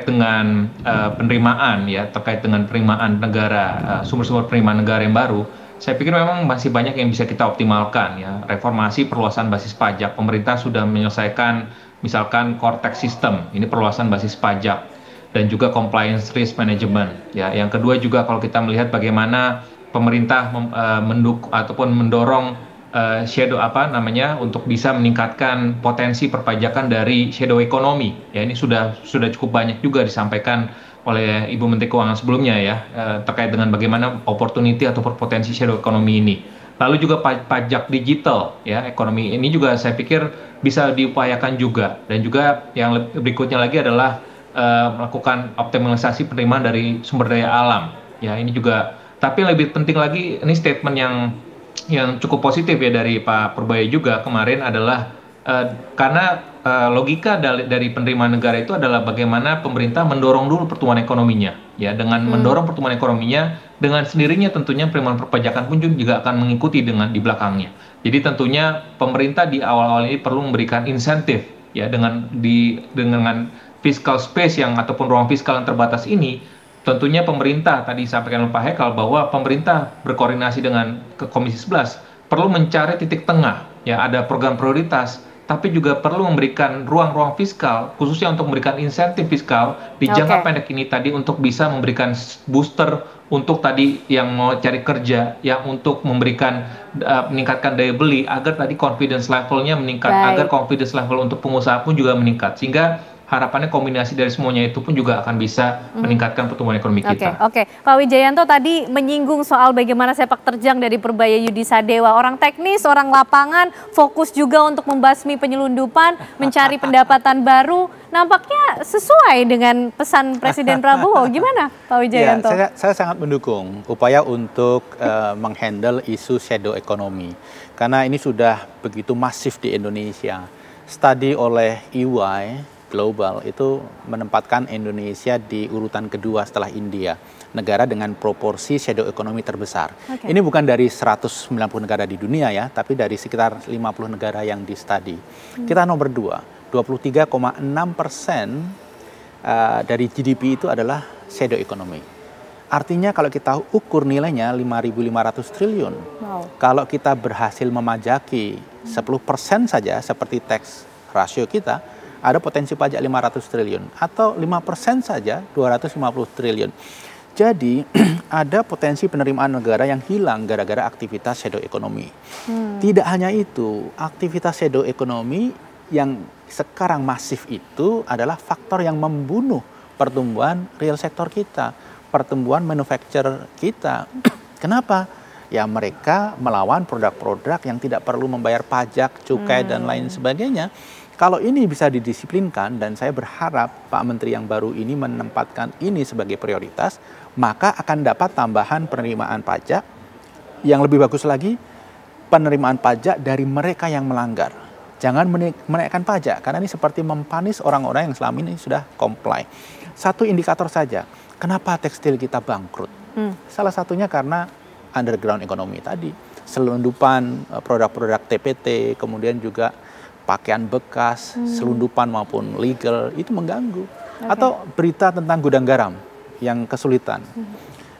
dengan penerimaan, ya, terkait dengan penerimaan negara, sumber-sumber penerimaan negara yang baru, saya pikir memang masih banyak yang bisa kita optimalkan, ya. Reformasi perluasan basis pajak, pemerintah sudah menyelesaikan misalkan core tax system, ini perluasan basis pajak, dan juga compliance risk management. Ya, yang kedua juga kalau kita melihat bagaimana pemerintah mendorong untuk bisa meningkatkan potensi perpajakan dari shadow economy. Ya, ini sudah cukup banyak juga disampaikan oleh Ibu Menteri Keuangan sebelumnya, ya, terkait dengan bagaimana opportunity atau potensi shadow economy ini. Lalu juga pajak digital, ya, ekonomi ini juga saya pikir bisa diupayakan juga. Dan juga yang berikutnya lagi adalah melakukan optimalisasi penerimaan dari sumber daya alam. Ya, ini juga. Tapi lebih penting lagi, ini statement yang cukup positif ya dari Pak Purbaya juga kemarin adalah karena logika dari penerimaan negara itu adalah bagaimana pemerintah mendorong dulu pertumbuhan ekonominya. Ya, dengan mendorong pertumbuhan ekonominya, dengan sendirinya tentunya penerimaan perpajakan pun juga akan mengikuti di belakangnya. Jadi tentunya pemerintah di awal-awal ini perlu memberikan insentif, ya dengan fiscal space yang ataupun ruang fiskal yang terbatas ini, tentunya pemerintah tadi disampaikan oleh Pak Hekal bahwa pemerintah berkoordinasi dengan Komisi 11 perlu mencari titik tengah, ya ada program prioritas, tapi juga perlu memberikan ruang-ruang fiskal, khususnya untuk memberikan insentif fiskal di jangka pendek ini tadi untuk bisa memberikan booster untuk tadi yang mau cari kerja, yang untuk memberikan meningkatkan daya beli agar tadi confidence levelnya meningkat, agar confidence level untuk pengusaha pun juga meningkat, sehingga harapannya kombinasi dari semuanya itu pun juga akan bisa meningkatkan pertumbuhan ekonomi kita. Oke. Pak Wijayanto tadi menyinggung soal bagaimana sepak terjang dari Purbaya Yudi Sadewa. Orang teknis, orang lapangan, fokus juga untuk membasmi penyelundupan, mencari pendapatan baru. Nampaknya sesuai dengan pesan Presiden Prabowo. Gimana Pak Wijayanto? Ya, saya sangat mendukung upaya untuk menghandle isu shadow economy. Karena ini sudah begitu masif di Indonesia. Studi oleh EY Global itu menempatkan Indonesia di urutan kedua setelah India, negara dengan proporsi shadow economy terbesar. Ini bukan dari 190 negara di dunia ya, tapi dari sekitar 50 negara yang di studi. Kita nomor 2, 23,6% dari GDP itu adalah shadow economy. Artinya kalau kita ukur nilainya 5.500 triliun. Kalau kita berhasil memajaki 10% saja seperti tax ratio kita, ada potensi pajak 500 triliun atau 5% saja 250 triliun. Jadi ada potensi penerimaan negara yang hilang gara-gara aktivitas shadow economy. Tidak hanya itu, aktivitas shadow economy yang sekarang masif itu adalah faktor yang membunuh pertumbuhan real sektor kita, pertumbuhan manufacture kita. Kenapa? Ya mereka melawan produk-produk yang tidak perlu membayar pajak, cukai dan lain sebagainya. Kalau ini bisa didisiplinkan, dan saya berharap Pak Menteri yang baru ini menempatkan ini sebagai prioritas, maka akan dapat tambahan penerimaan pajak yang lebih bagus lagi, penerimaan pajak dari mereka yang melanggar. Jangan menaikkan pajak, karena ini seperti mempanis orang-orang yang selama ini sudah comply. Satu indikator saja, kenapa tekstil kita bangkrut? Salah satunya karena underground economy tadi, selundupan produk-produk TPT, kemudian juga pakaian bekas, selundupan maupun legal, itu mengganggu. Atau berita tentang gudang garam yang kesulitan.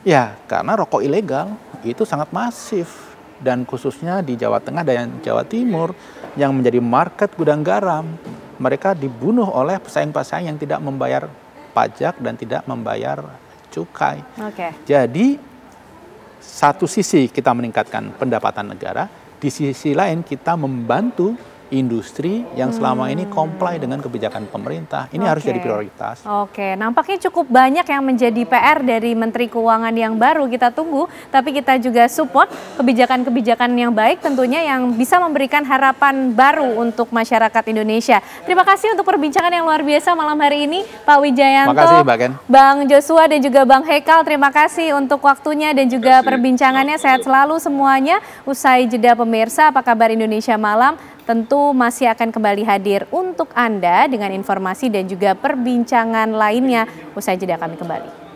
Ya, karena rokok ilegal itu sangat masif. Dan khususnya di Jawa Tengah dan Jawa Timur yang menjadi market gudang garam, mereka dibunuh oleh pesaing-pesaing yang tidak membayar pajak dan tidak membayar cukai. Jadi, satu sisi kita meningkatkan pendapatan negara, di sisi lain kita membantu industri yang selama ini comply dengan kebijakan pemerintah. Ini harus jadi prioritas. Nampaknya cukup banyak yang menjadi PR dari Menteri Keuangan yang baru. Kita tunggu, tapi kita juga support kebijakan-kebijakan yang baik tentunya yang bisa memberikan harapan baru untuk masyarakat Indonesia. Terima kasih untuk perbincangan yang luar biasa malam hari ini, Pak Wijayanto, makasih, Mbak Ken, Bang Joshua dan juga Bang Hekal. Terima kasih untuk waktunya dan juga perbincangannya. Sehat selalu semuanya. Usai jeda pemirsa, Apa Kabar Indonesia Malam tentu masih akan kembali hadir untuk Anda dengan informasi dan juga perbincangan lainnya. Usai jeda kami kembali.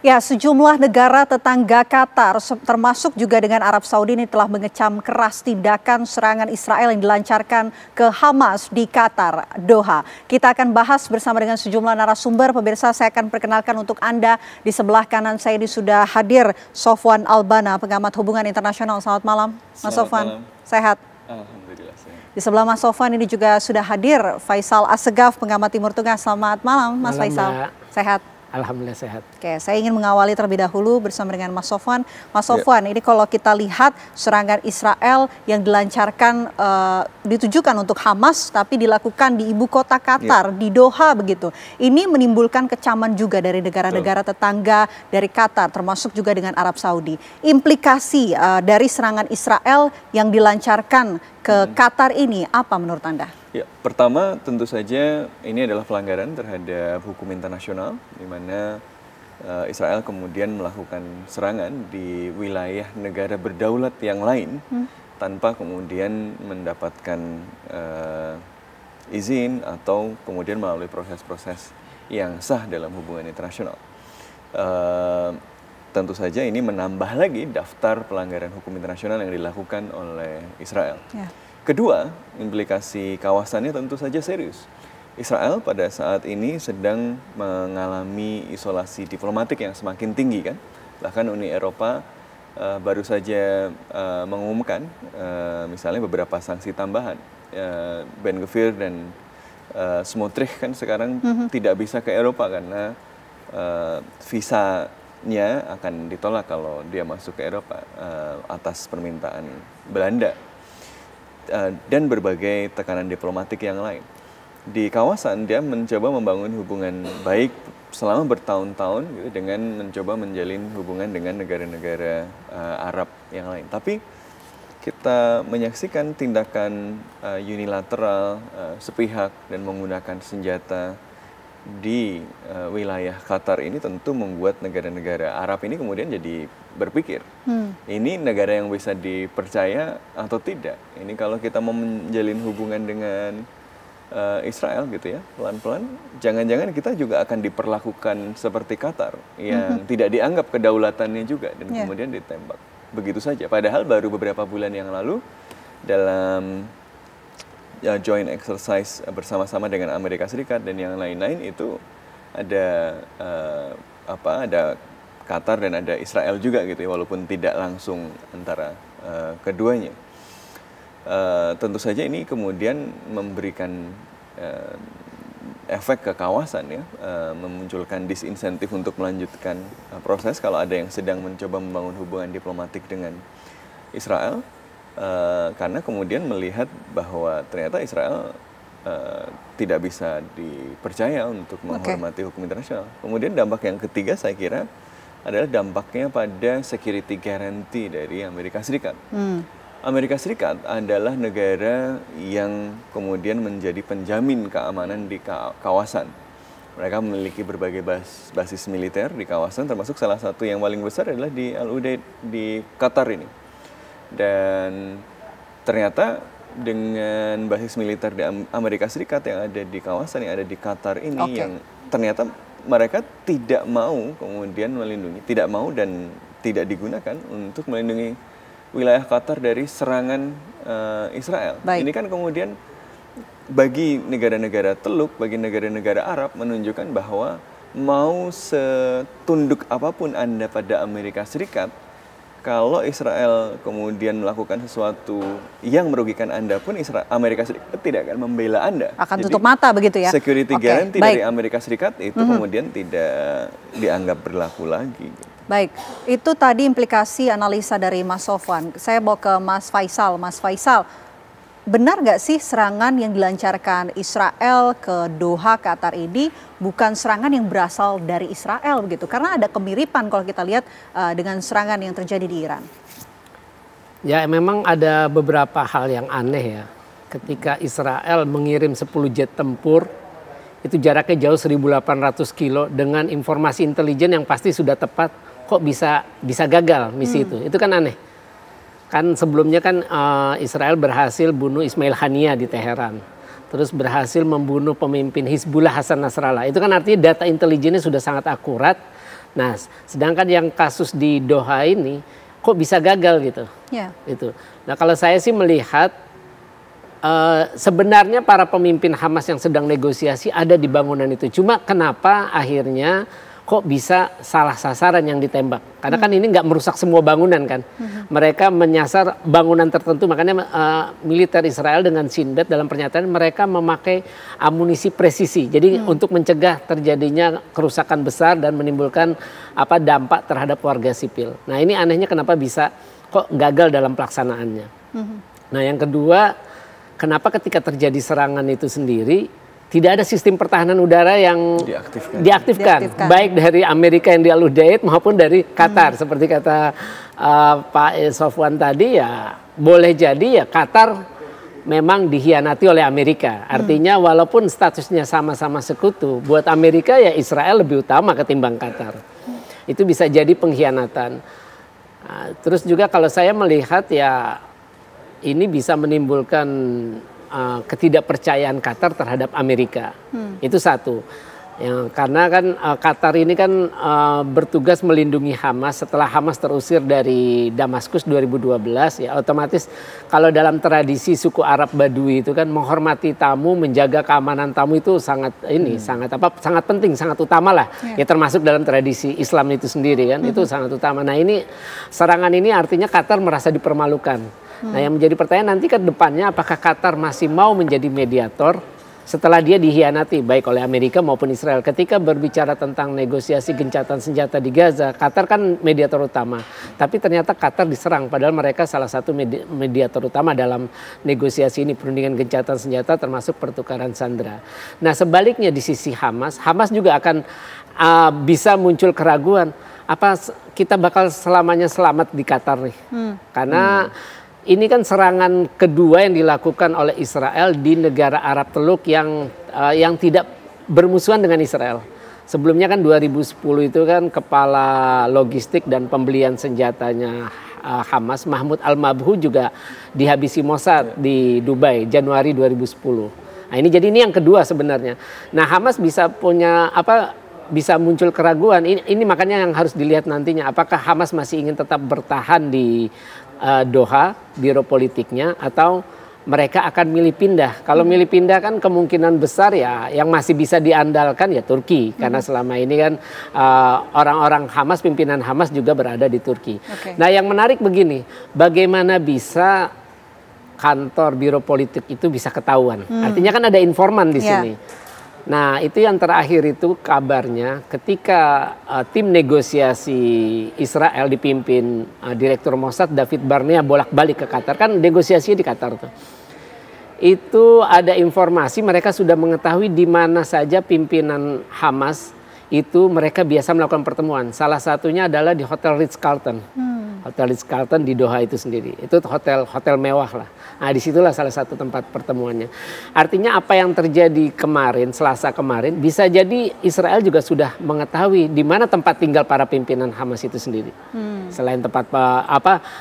Ya, sejumlah negara tetangga Qatar termasuk juga dengan Arab Saudi ini telah mengecam keras tindakan serangan Israel yang dilancarkan ke Hamas di Qatar, Doha. Kita akan bahas bersama dengan sejumlah narasumber. Pemirsa, saya akan perkenalkan untuk Anda. Di sebelah kanan saya ini sudah hadir Sofwan Albana, pengamat hubungan internasional. Selamat malam, Mas Sofwan. Sehat? Alhamdulillah sehat. Di sebelah Mas Sofwan ini juga sudah hadir Faisal Assegaf, pengamat Timur Tengah. Selamat malam, Mas Faisal. Sehat? Alhamdulillah sehat. Oke, saya ingin mengawali terlebih dahulu bersama dengan Mas Sofwan. Mas Sofwan, ini kalau kita lihat serangan Israel yang dilancarkan ditujukan untuk Hamas, tapi dilakukan di ibu kota Qatar, di Doha begitu. Ini menimbulkan kecaman juga dari negara-negara tetangga dari Qatar, termasuk juga dengan Arab Saudi. Implikasi dari serangan Israel yang dilancarkan ke Qatar ini apa menurut Anda? Ya, pertama tentu saja ini adalah pelanggaran terhadap hukum internasional, di mana Israel kemudian melakukan serangan di wilayah negara berdaulat yang lain tanpa kemudian mendapatkan izin atau kemudian melalui proses-proses yang sah dalam hubungan internasional. Tentu saja ini menambah lagi daftar pelanggaran hukum internasional yang dilakukan oleh Israel. Kedua, implikasi kawasannya tentu saja serius. Israel pada saat ini sedang mengalami isolasi diplomatik yang semakin tinggi kan. Bahkan Uni Eropa baru saja mengumumkan misalnya beberapa sanksi tambahan. Ben Gvir dan Smotrich kan sekarang tidak bisa ke Eropa karena visanya akan ditolak kalau dia masuk ke Eropa atas permintaan Belanda. Dan berbagai tekanan diplomatik yang lain. Di kawasan dia mencoba membangun hubungan baik selama bertahun-tahun gitu, dengan mencoba menjalin hubungan dengan negara-negara Arab yang lain. Tapi kita menyaksikan tindakan unilateral, sepihak dan menggunakan senjata di wilayah Qatar ini tentu membuat negara-negara Arab ini kemudian jadi berpikir, ini negara yang bisa dipercaya atau tidak. Ini kalau kita mau menjalin hubungan dengan Israel gitu ya, pelan-pelan, jangan-jangan kita juga akan diperlakukan seperti Qatar yang tidak dianggap kedaulatannya juga dan kemudian ditembak. Begitu saja. Padahal baru beberapa bulan yang lalu dalam joint exercise bersama-sama dengan Amerika Serikat dan yang lain-lain itu ada ada Qatar dan ada Israel juga gitu ya, walaupun tidak langsung antara keduanya. Tentu saja ini kemudian memberikan efek ke kawasan ya, memunculkan disinsentif untuk melanjutkan proses kalau ada yang sedang mencoba membangun hubungan diplomatik dengan Israel, karena kemudian melihat bahwa ternyata Israel tidak bisa dipercaya untuk menghormati hukum internasional. Kemudian dampak yang ketiga saya kira adalah dampaknya pada security guarantee dari Amerika Serikat. Amerika Serikat adalah negara yang kemudian menjadi penjamin keamanan di kawasan. Mereka memiliki berbagai basis militer di kawasan, termasuk salah satu yang paling besar adalah di Al-Udeid di Qatar ini. Dan ternyata dengan basis militer di Amerika Serikat yang ada di kawasan, yang ada di Qatar ini, yang ternyata mereka tidak mau kemudian melindungi, tidak mau dan tidak digunakan untuk melindungi wilayah Qatar dari serangan Israel. Ini kan kemudian bagi negara-negara Teluk, bagi negara-negara Arab menunjukkan bahwa mau setunduk apapun Anda pada Amerika Serikat, kalau Israel kemudian melakukan sesuatu yang merugikan Anda pun, Amerika Serikat tidak akan membela Anda. Akan tutup mata begitu ya? Security guarantee dari Amerika Serikat itu kemudian tidak dianggap berlaku lagi. Baik, itu tadi implikasi analisa dari Mas Sofwan. Saya bawa ke Mas Faisal. Mas Faisal, benar nggak sih serangan yang dilancarkan Israel ke Doha, Qatar ini bukan serangan yang berasal dari Israel begitu? Karena ada kemiripan kalau kita lihat dengan serangan yang terjadi di Iran. Ya, memang ada beberapa hal yang aneh ya. Ketika Israel mengirim 10 jet tempur, itu jaraknya jauh 1.800 kilo dengan informasi intelijen yang pasti sudah tepat. Kok bisa gagal misi itu kan aneh. Kan sebelumnya kan Israel berhasil bunuh Ismail Haniyah di Teheran. Terus berhasil membunuh pemimpin Hizbullah Hasan Nasrallah. Itu kan artinya data intelijennya sudah sangat akurat. Nah, sedangkan yang kasus di Doha ini kok bisa gagal gitu. Itu. Nah, kalau saya sih melihat sebenarnya para pemimpin Hamas yang sedang negosiasi ada di bangunan itu. Cuma kenapa akhirnya kok bisa salah sasaran yang ditembak? Karena kan ini nggak merusak semua bangunan kan. Mereka menyasar bangunan tertentu. Makanya militer Israel dengan Shin Bet dalam pernyataan mereka memakai amunisi presisi. Jadi untuk mencegah terjadinya kerusakan besar dan menimbulkan dampak terhadap warga sipil. Nah, ini anehnya kenapa bisa kok gagal dalam pelaksanaannya. Nah, yang kedua, kenapa ketika terjadi serangan itu sendiri tidak ada sistem pertahanan udara yang diaktifkan. Baik dari Amerika yang di Al-Udeid maupun dari Qatar. Seperti kata Pak Sofwan tadi, ya boleh jadi ya Qatar memang dikhianati oleh Amerika. Artinya walaupun statusnya sama-sama sekutu, buat Amerika ya Israel lebih utama ketimbang Qatar. Itu bisa jadi pengkhianatan. Terus juga kalau saya melihat ya ini bisa menimbulkan ketidakpercayaan Qatar terhadap Amerika. Itu satu. Karena kan Qatar ini kan bertugas melindungi Hamas setelah Hamas terusir dari Damaskus 2012 ya, otomatis kalau dalam tradisi suku Arab Badui itu kan menghormati tamu, menjaga keamanan tamu itu sangat sangat penting, sangat utama lah ya, termasuk dalam tradisi Islam itu sendiri kan, itu sangat utama. Nah, ini serangan ini artinya Qatar merasa dipermalukan. Nah, yang menjadi pertanyaan nanti ke depannya, apakah Qatar masih mau menjadi mediator setelah dia dihianati baik oleh Amerika maupun Israel. Ketika berbicara tentang negosiasi gencatan senjata di Gaza, Qatar kan mediator utama. Tapi ternyata Qatar diserang, padahal mereka salah satu mediator utama dalam negosiasi ini, perundingan gencatan senjata termasuk pertukaran sandera. Nah, sebaliknya di sisi Hamas juga akan bisa muncul keraguan, apa kita bakal selamanya selamat di Qatar nih? Karena ini kan serangan kedua yang dilakukan oleh Israel di negara Arab Teluk yang tidak bermusuhan dengan Israel. Sebelumnya kan 2010 itu kan kepala logistik dan pembelian senjatanya Hamas, Mahmoud Al-Mabhouh juga dihabisi Mossad di Dubai Januari 2010. Nah, ini yang kedua sebenarnya. Nah, Hamas bisa bisa muncul keraguan. Ini makanya yang harus dilihat nantinya, apakah Hamas masih ingin tetap bertahan di Doha, biro politiknya, atau mereka akan milih pindah. Kalau milih pindah kan kemungkinan besar ya yang masih bisa diandalkan ya Turki, karena selama ini kan orang-orang Hamas, pimpinan Hamas juga berada di Turki. Nah, yang menarik begini, bagaimana bisa kantor biro politik itu bisa ketahuan? Artinya kan ada informan di sini. Nah, itu yang terakhir itu kabarnya ketika tim negosiasi Israel dipimpin Direktur Mossad David Barnea bolak-balik ke Qatar, kan negosiasi di Qatar tuh. Itu ada informasi mereka sudah mengetahui di mana saja pimpinan Hamas itu mereka biasa melakukan pertemuan. Salah satunya adalah di Hotel Ritz-Carlton. Hotel Ritz-Carlton di Doha itu sendiri. Itu hotel mewah lah. Nah, disitulah salah satu tempat pertemuannya. Artinya apa yang terjadi kemarin, Selasa kemarin, bisa jadi Israel juga sudah mengetahui di mana tempat tinggal para pimpinan Hamas itu sendiri. Selain tempat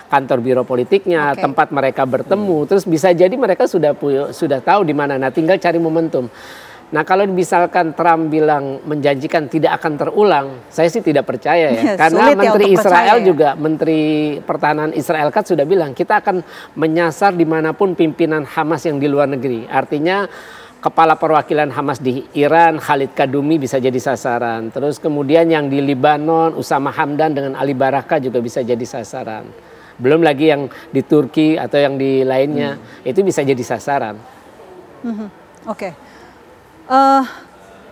kantor biro politiknya, tempat mereka bertemu, terus bisa jadi mereka sudah tahu di mana. Nah, tinggal cari momentum. Nah, kalau misalkan Trump bilang menjanjikan tidak akan terulang, saya sih tidak percaya ya. Karena Menteri Israel juga, Menteri Pertahanan Israel kan sudah bilang kita akan menyasar dimanapun pimpinan Hamas yang di luar negeri. Artinya kepala perwakilan Hamas di Iran, Khalid Kadumi bisa jadi sasaran. Terus kemudian yang di Libanon, Usama Hamdan dengan Ali Baraka juga bisa jadi sasaran. Belum lagi yang di Turki atau yang di lainnya, itu bisa jadi sasaran.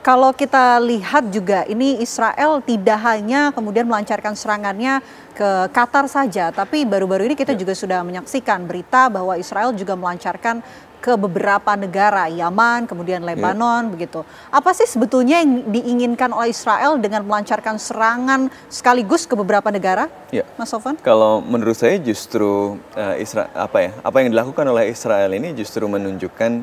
Kalau kita lihat juga ini Israel tidak hanya kemudian melancarkan serangannya ke Qatar saja, tapi baru-baru ini kita juga sudah menyaksikan berita bahwa Israel juga melancarkan ke beberapa negara, Yaman, kemudian Lebanon, begitu. Apa sih sebetulnya yang diinginkan oleh Israel dengan melancarkan serangan sekaligus ke beberapa negara, Mas Sofwan? Kalau menurut saya justru apa yang dilakukan oleh Israel ini justru menunjukkan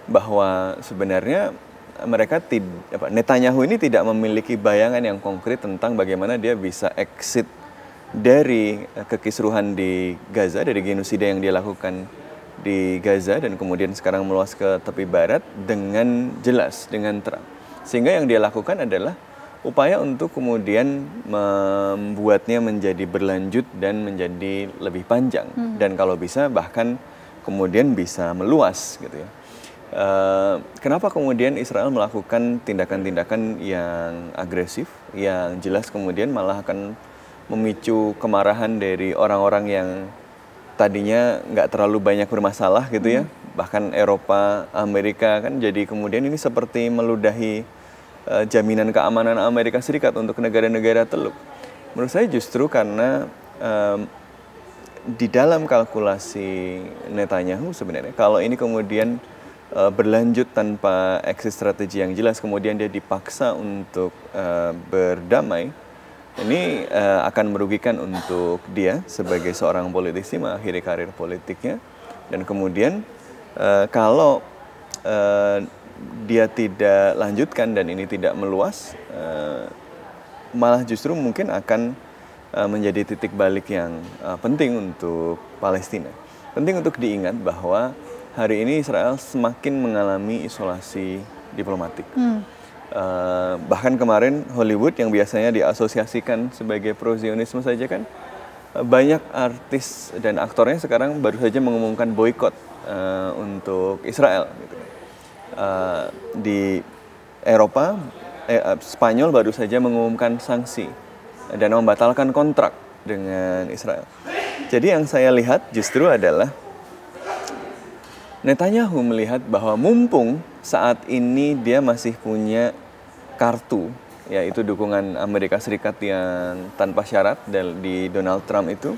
bahwa sebenarnya Netanyahu ini tidak memiliki bayangan yang konkret tentang bagaimana dia bisa exit dari kekisruhan di Gaza, dari genosida yang dia lakukan di Gaza dan kemudian sekarang meluas ke tepi barat dengan jelas, dengan terang. Sehingga yang dia lakukan adalah upaya untuk kemudian membuatnya menjadi berlanjut dan menjadi lebih panjang. Dan kalau bisa bahkan kemudian bisa meluas gitu ya. Kenapa kemudian Israel melakukan tindakan-tindakan yang agresif, yang jelas kemudian malah akan memicu kemarahan dari orang-orang yang tadinya nggak terlalu banyak bermasalah gitu ya, bahkan Eropa, Amerika kan jadi kemudian ini seperti meludahi jaminan keamanan Amerika Serikat untuk negara-negara teluk. Menurut saya justru karena di dalam kalkulasi Netanyahu sebenarnya kalau ini kemudian berlanjut tanpa exit strategi yang jelas, kemudian dia dipaksa untuk berdamai, ini akan merugikan untuk dia sebagai seorang politisi mengakhiri karir politiknya. Dan kemudian kalau dia tidak lanjutkan dan ini tidak meluas, malah justru mungkin akan menjadi titik balik yang penting untuk Palestina. Penting untuk diingat bahwa hari ini Israel semakin mengalami isolasi diplomatik. Bahkan kemarin Hollywood yang biasanya diasosiasikan sebagai pro-Zionisme saja kan, banyak artis dan aktornya sekarang baru saja mengumumkan boykot untuk Israel. Gitu. Di Eropa, Spanyol baru saja mengumumkan sanksi dan membatalkan kontrak dengan Israel. Jadi yang saya lihat justru adalah Netanyahu melihat bahwa mumpung saat ini dia masih punya kartu, yaitu dukungan Amerika Serikat yang tanpa syarat di Donald Trump itu,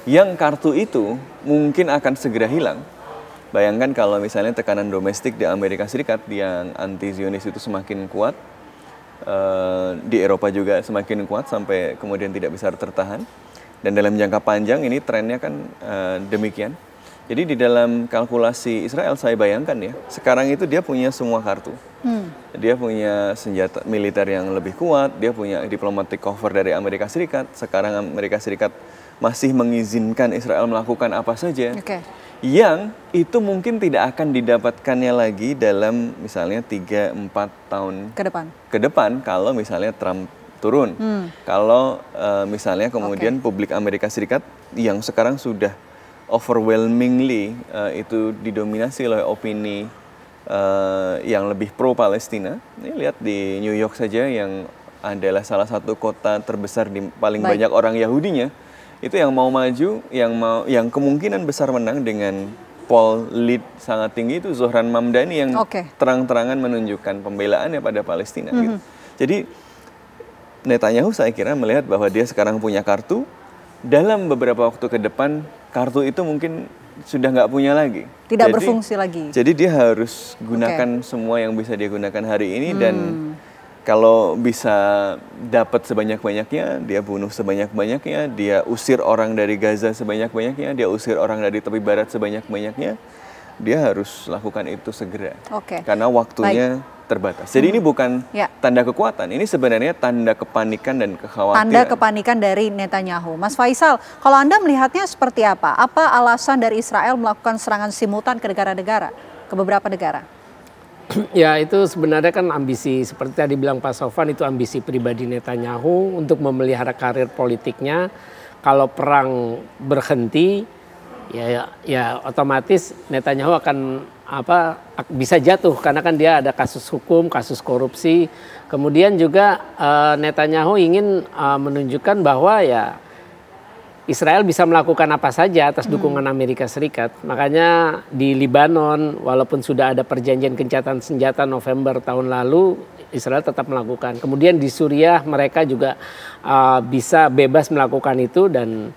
yang kartu itu mungkin akan segera hilang. Bayangkan kalau misalnya tekanan domestik di Amerika Serikat yang anti-Zionis itu semakin kuat, di Eropa juga semakin kuat sampai kemudian tidak bisa tertahan. Dan dalam jangka panjang ini trennya kan demikian. Jadi di dalam kalkulasi Israel saya bayangkan ya, sekarang itu dia punya semua kartu. Dia punya senjata militer yang lebih kuat, dia punya diplomatic cover dari Amerika Serikat. Sekarang Amerika Serikat masih mengizinkan Israel melakukan apa saja. Yang itu mungkin tidak akan didapatkannya lagi dalam misalnya 3-4 tahun ke depan kalau misalnya Trump turun. Kalau misalnya kemudian publik Amerika Serikat yang sekarang sudah overwhelmingly itu didominasi oleh opini yang lebih pro-Palestina. Ini lihat di New York saja yang adalah salah satu kota terbesar di paling banyak orang Yahudinya. Itu yang mau maju, yang kemungkinan besar menang dengan poll lead sangat tinggi itu Zohran Mamdani yang terang-terangan menunjukkan pembelaannya pada Palestina. Gitu. Jadi Netanyahu saya kira melihat bahwa dia sekarang punya kartu, dalam beberapa waktu ke depan kartu itu mungkin sudah nggak punya lagi. Tidak berfungsi lagi. Jadi dia harus gunakan semua yang bisa dia gunakan hari ini dan kalau bisa dapat sebanyak-banyaknya, dia bunuh sebanyak-banyaknya, dia usir orang dari Gaza sebanyak-banyaknya, dia usir orang dari tepi barat sebanyak-banyaknya, dia harus lakukan itu segera. Karena waktunya terbatas. Jadi ini bukan tanda kekuatan, ini sebenarnya tanda kepanikan dan kekhawatiran. Tanda kepanikan dari Netanyahu. Mas Faisal, kalau Anda melihatnya seperti apa? Apa alasan dari Israel melakukan serangan simultan ke negara-negara, ke beberapa negara? Ya itu sebenarnya kan ambisi, seperti tadi bilang Pak Sofwan, itu ambisi pribadi Netanyahu untuk memelihara karir politiknya. Kalau perang berhenti, ya otomatis Netanyahu akan bisa jatuh karena kan dia ada kasus hukum, kasus korupsi. Kemudian juga Netanyahu ingin menunjukkan bahwa ya Israel bisa melakukan apa saja atas dukungan Amerika Serikat. Makanya di Libanon, walaupun sudah ada perjanjian gencatan senjata November tahun lalu, Israel tetap melakukan. Kemudian di Suriah mereka juga bisa bebas melakukan itu dan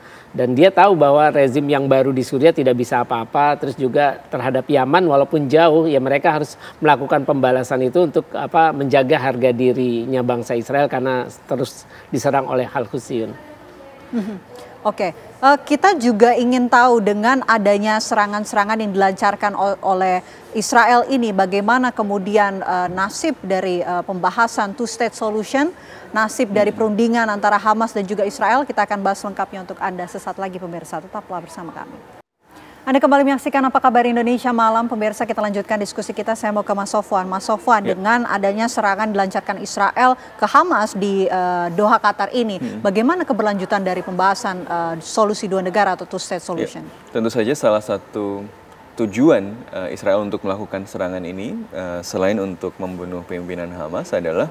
dia tahu bahwa rezim yang baru di Suriah tidak bisa apa-apa. Terus juga terhadap Yaman walaupun jauh, ya mereka harus melakukan pembalasan itu untuk menjaga harga dirinya bangsa Israel karena terus diserang oleh Al-Husiun. Kita juga ingin tahu dengan adanya serangan-serangan yang dilancarkan oleh Israel ini, bagaimana kemudian nasib dari pembahasan two-state solution, nasib dari perundingan antara Hamas dan juga Israel. Kita akan bahas lengkapnya untuk Anda sesaat lagi pemirsa, tetaplah bersama kami. Anda kembali menyaksikan Apa Kabar Indonesia Malam. Pemirsa, kita lanjutkan diskusi kita. Saya mau ke Mas Sofwan. Mas Sofwan, dengan adanya serangan dilancarkan Israel ke Hamas di Doha, Qatar ini, bagaimana keberlanjutan dari pembahasan solusi dua negara atau two-state solution? Tentu saja salah satu tujuan Israel untuk melakukan serangan ini, selain untuk membunuh pimpinan Hamas, adalah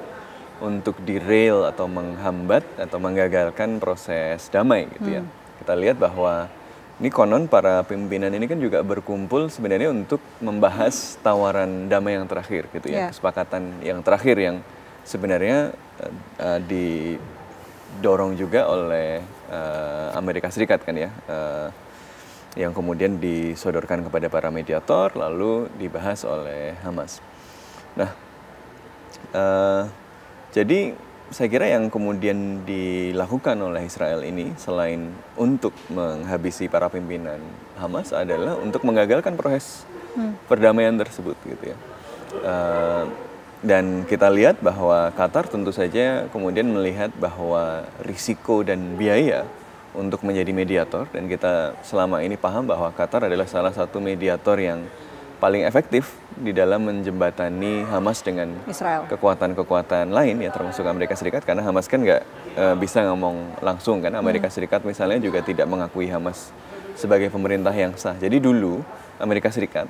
untuk derail atau menghambat atau menggagalkan proses damai. Gitu ya. Kita lihat bahwa ini konon para pimpinan ini kan juga berkumpul sebenarnya untuk membahas tawaran damai yang terakhir gitu ya, kesepakatan yang terakhir yang sebenarnya didorong juga oleh Amerika Serikat kan ya, yang kemudian disodorkan kepada para mediator lalu dibahas oleh Hamas. Nah, jadi saya kira yang kemudian dilakukan oleh Israel ini selain untuk menghabisi para pimpinan Hamas adalah untuk menggagalkan proses perdamaian tersebut gitu ya. Dan kita lihat bahwa Qatar tentu saja kemudian melihat bahwa risiko dan biaya untuk menjadi mediator, dan kita selama ini paham bahwa Qatar adalah salah satu mediator yang paling efektif di dalam menjembatani Hamas dengan kekuatan-kekuatan lain ya, termasuk Amerika Serikat, karena Hamas kan nggak bisa ngomong langsung kan. Amerika Serikat misalnya juga tidak mengakui Hamas sebagai pemerintah yang sah. Jadi dulu Amerika Serikat,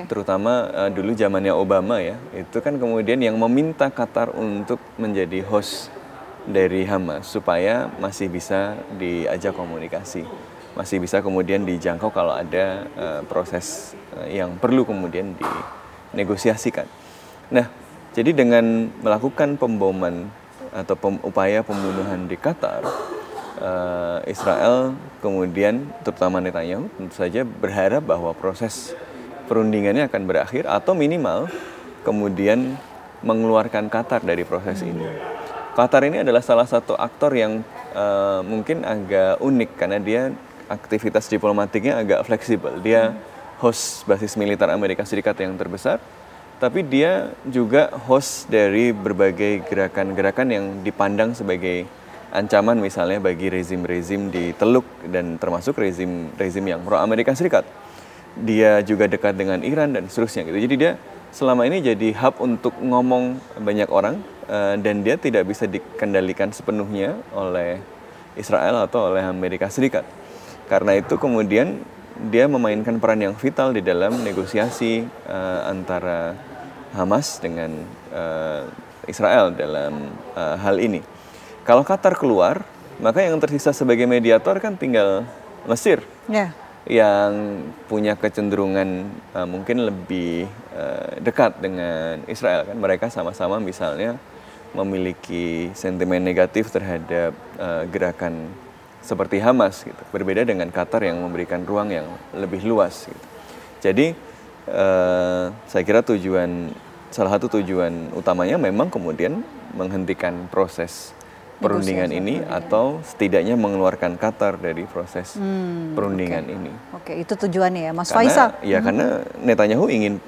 terutama dulu zamannya Obama ya, itu kan kemudian yang meminta Qatar untuk menjadi host dari Hamas supaya masih bisa diajak komunikasi, masih bisa kemudian dijangkau kalau ada proses yang perlu kemudian dinegosiasikan. Nah, jadi dengan melakukan pemboman atau upaya pembunuhan di Qatar, Israel kemudian terutama Netanyahu tentu saja berharap bahwa proses perundingannya akan berakhir atau minimal kemudian mengeluarkan Qatar dari proses ini. Qatar ini adalah salah satu aktor yang mungkin agak unik karena dia aktivitas diplomatiknya agak fleksibel. Dia host basis militer Amerika Serikat yang terbesar, tapi dia juga host dari berbagai gerakan-gerakan yang dipandang sebagai ancaman misalnya bagi rezim-rezim di Teluk dan termasuk rezim yang pro Amerika Serikat. Dia juga dekat dengan Iran dan seterusnya gitu. Jadi dia selama ini jadi hub untuk ngomong banyak orang dan dia tidak bisa dikendalikan sepenuhnya oleh Israel atau oleh Amerika Serikat. Karena itu kemudian dia memainkan peran yang vital di dalam negosiasi antara Hamas dengan Israel dalam hal ini. Kalau Qatar keluar, maka yang tersisa sebagai mediator kan tinggal Mesir. Yang punya kecenderungan mungkin lebih dekat dengan Israel kan. Mereka sama-sama misalnya memiliki sentimen negatif terhadap gerakan seperti Hamas gitu. Berbeda dengan Qatar yang memberikan ruang yang lebih luas gitu. Jadi saya kira salah satu tujuan utamanya memang kemudian menghentikan proses perundingan ini atau setidaknya mengeluarkan Qatar dari proses perundingan ini. Oke, itu tujuannya ya, Mas Faisal. Ya, karena Netanyahu ingin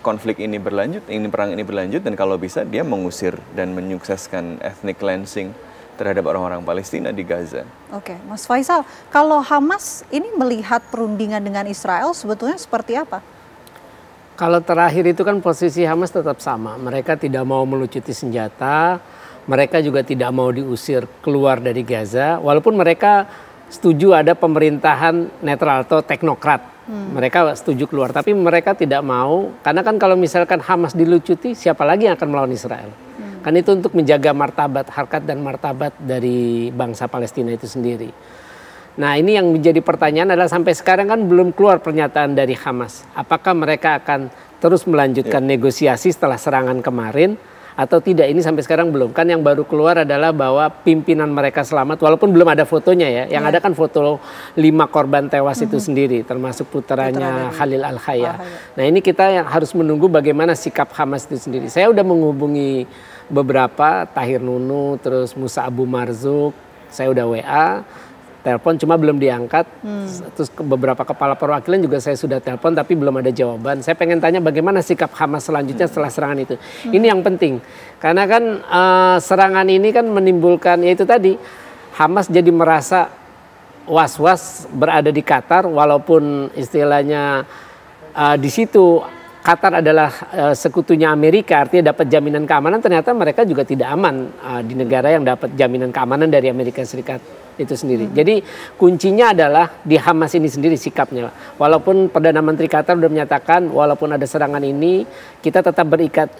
konflik ini berlanjut, ingin perang ini berlanjut, dan kalau bisa dia mengusir dan menyukseskan ethnic cleansing terhadap orang-orang Palestina di Gaza. Oke, Mas Faisal, kalau Hamas ini melihat perundingan dengan Israel sebetulnya seperti apa? Kalau terakhir itu kan posisi Hamas tetap sama. Mereka tidak mau melucuti senjata, mereka juga tidak mau diusir keluar dari Gaza, walaupun mereka setuju ada pemerintahan netral atau teknokrat. Mereka setuju keluar, tapi mereka tidak mau, karena kan kalau misalkan Hamas dilucuti, siapa lagi yang akan melawan Israel? Kan itu untuk menjaga martabat, harkat dan martabat dari bangsa Palestina itu sendiri. Nah, ini yang menjadi pertanyaan adalah sampai sekarang kan belum keluar pernyataan dari Hamas. Apakah mereka akan terus melanjutkan negosiasi setelah serangan kemarin atau tidak? Ini sampai sekarang belum. Kan yang baru keluar adalah bahwa pimpinan mereka selamat, walaupun belum ada fotonya ya. Yang ada kan foto 5 korban tewas itu sendiri, termasuk putranya Khalil Al-Hayya. Nah, ini kita yang harus menunggu bagaimana sikap Hamas itu sendiri. Saya udah menghubungi beberapa, Tahir Nunu, terus Musa Abu Marzuk, saya udah WA, telepon cuma belum diangkat. Terus beberapa kepala perwakilan juga saya sudah telepon tapi belum ada jawaban. Saya pengen tanya bagaimana sikap Hamas selanjutnya setelah serangan itu. Ini yang penting. Karena kan serangan ini kan menimbulkan, ya itu tadi, Hamas jadi merasa was-was berada di Qatar, walaupun istilahnya di situ Qatar adalah sekutunya Amerika, artinya dapat jaminan keamanan, ternyata mereka juga tidak aman di negara yang dapat jaminan keamanan dari Amerika Serikat itu sendiri. Jadi kuncinya adalah di Hamas ini sendiri sikapnya. Walaupun Perdana Menteri Qatar sudah menyatakan walaupun ada serangan ini kita tetap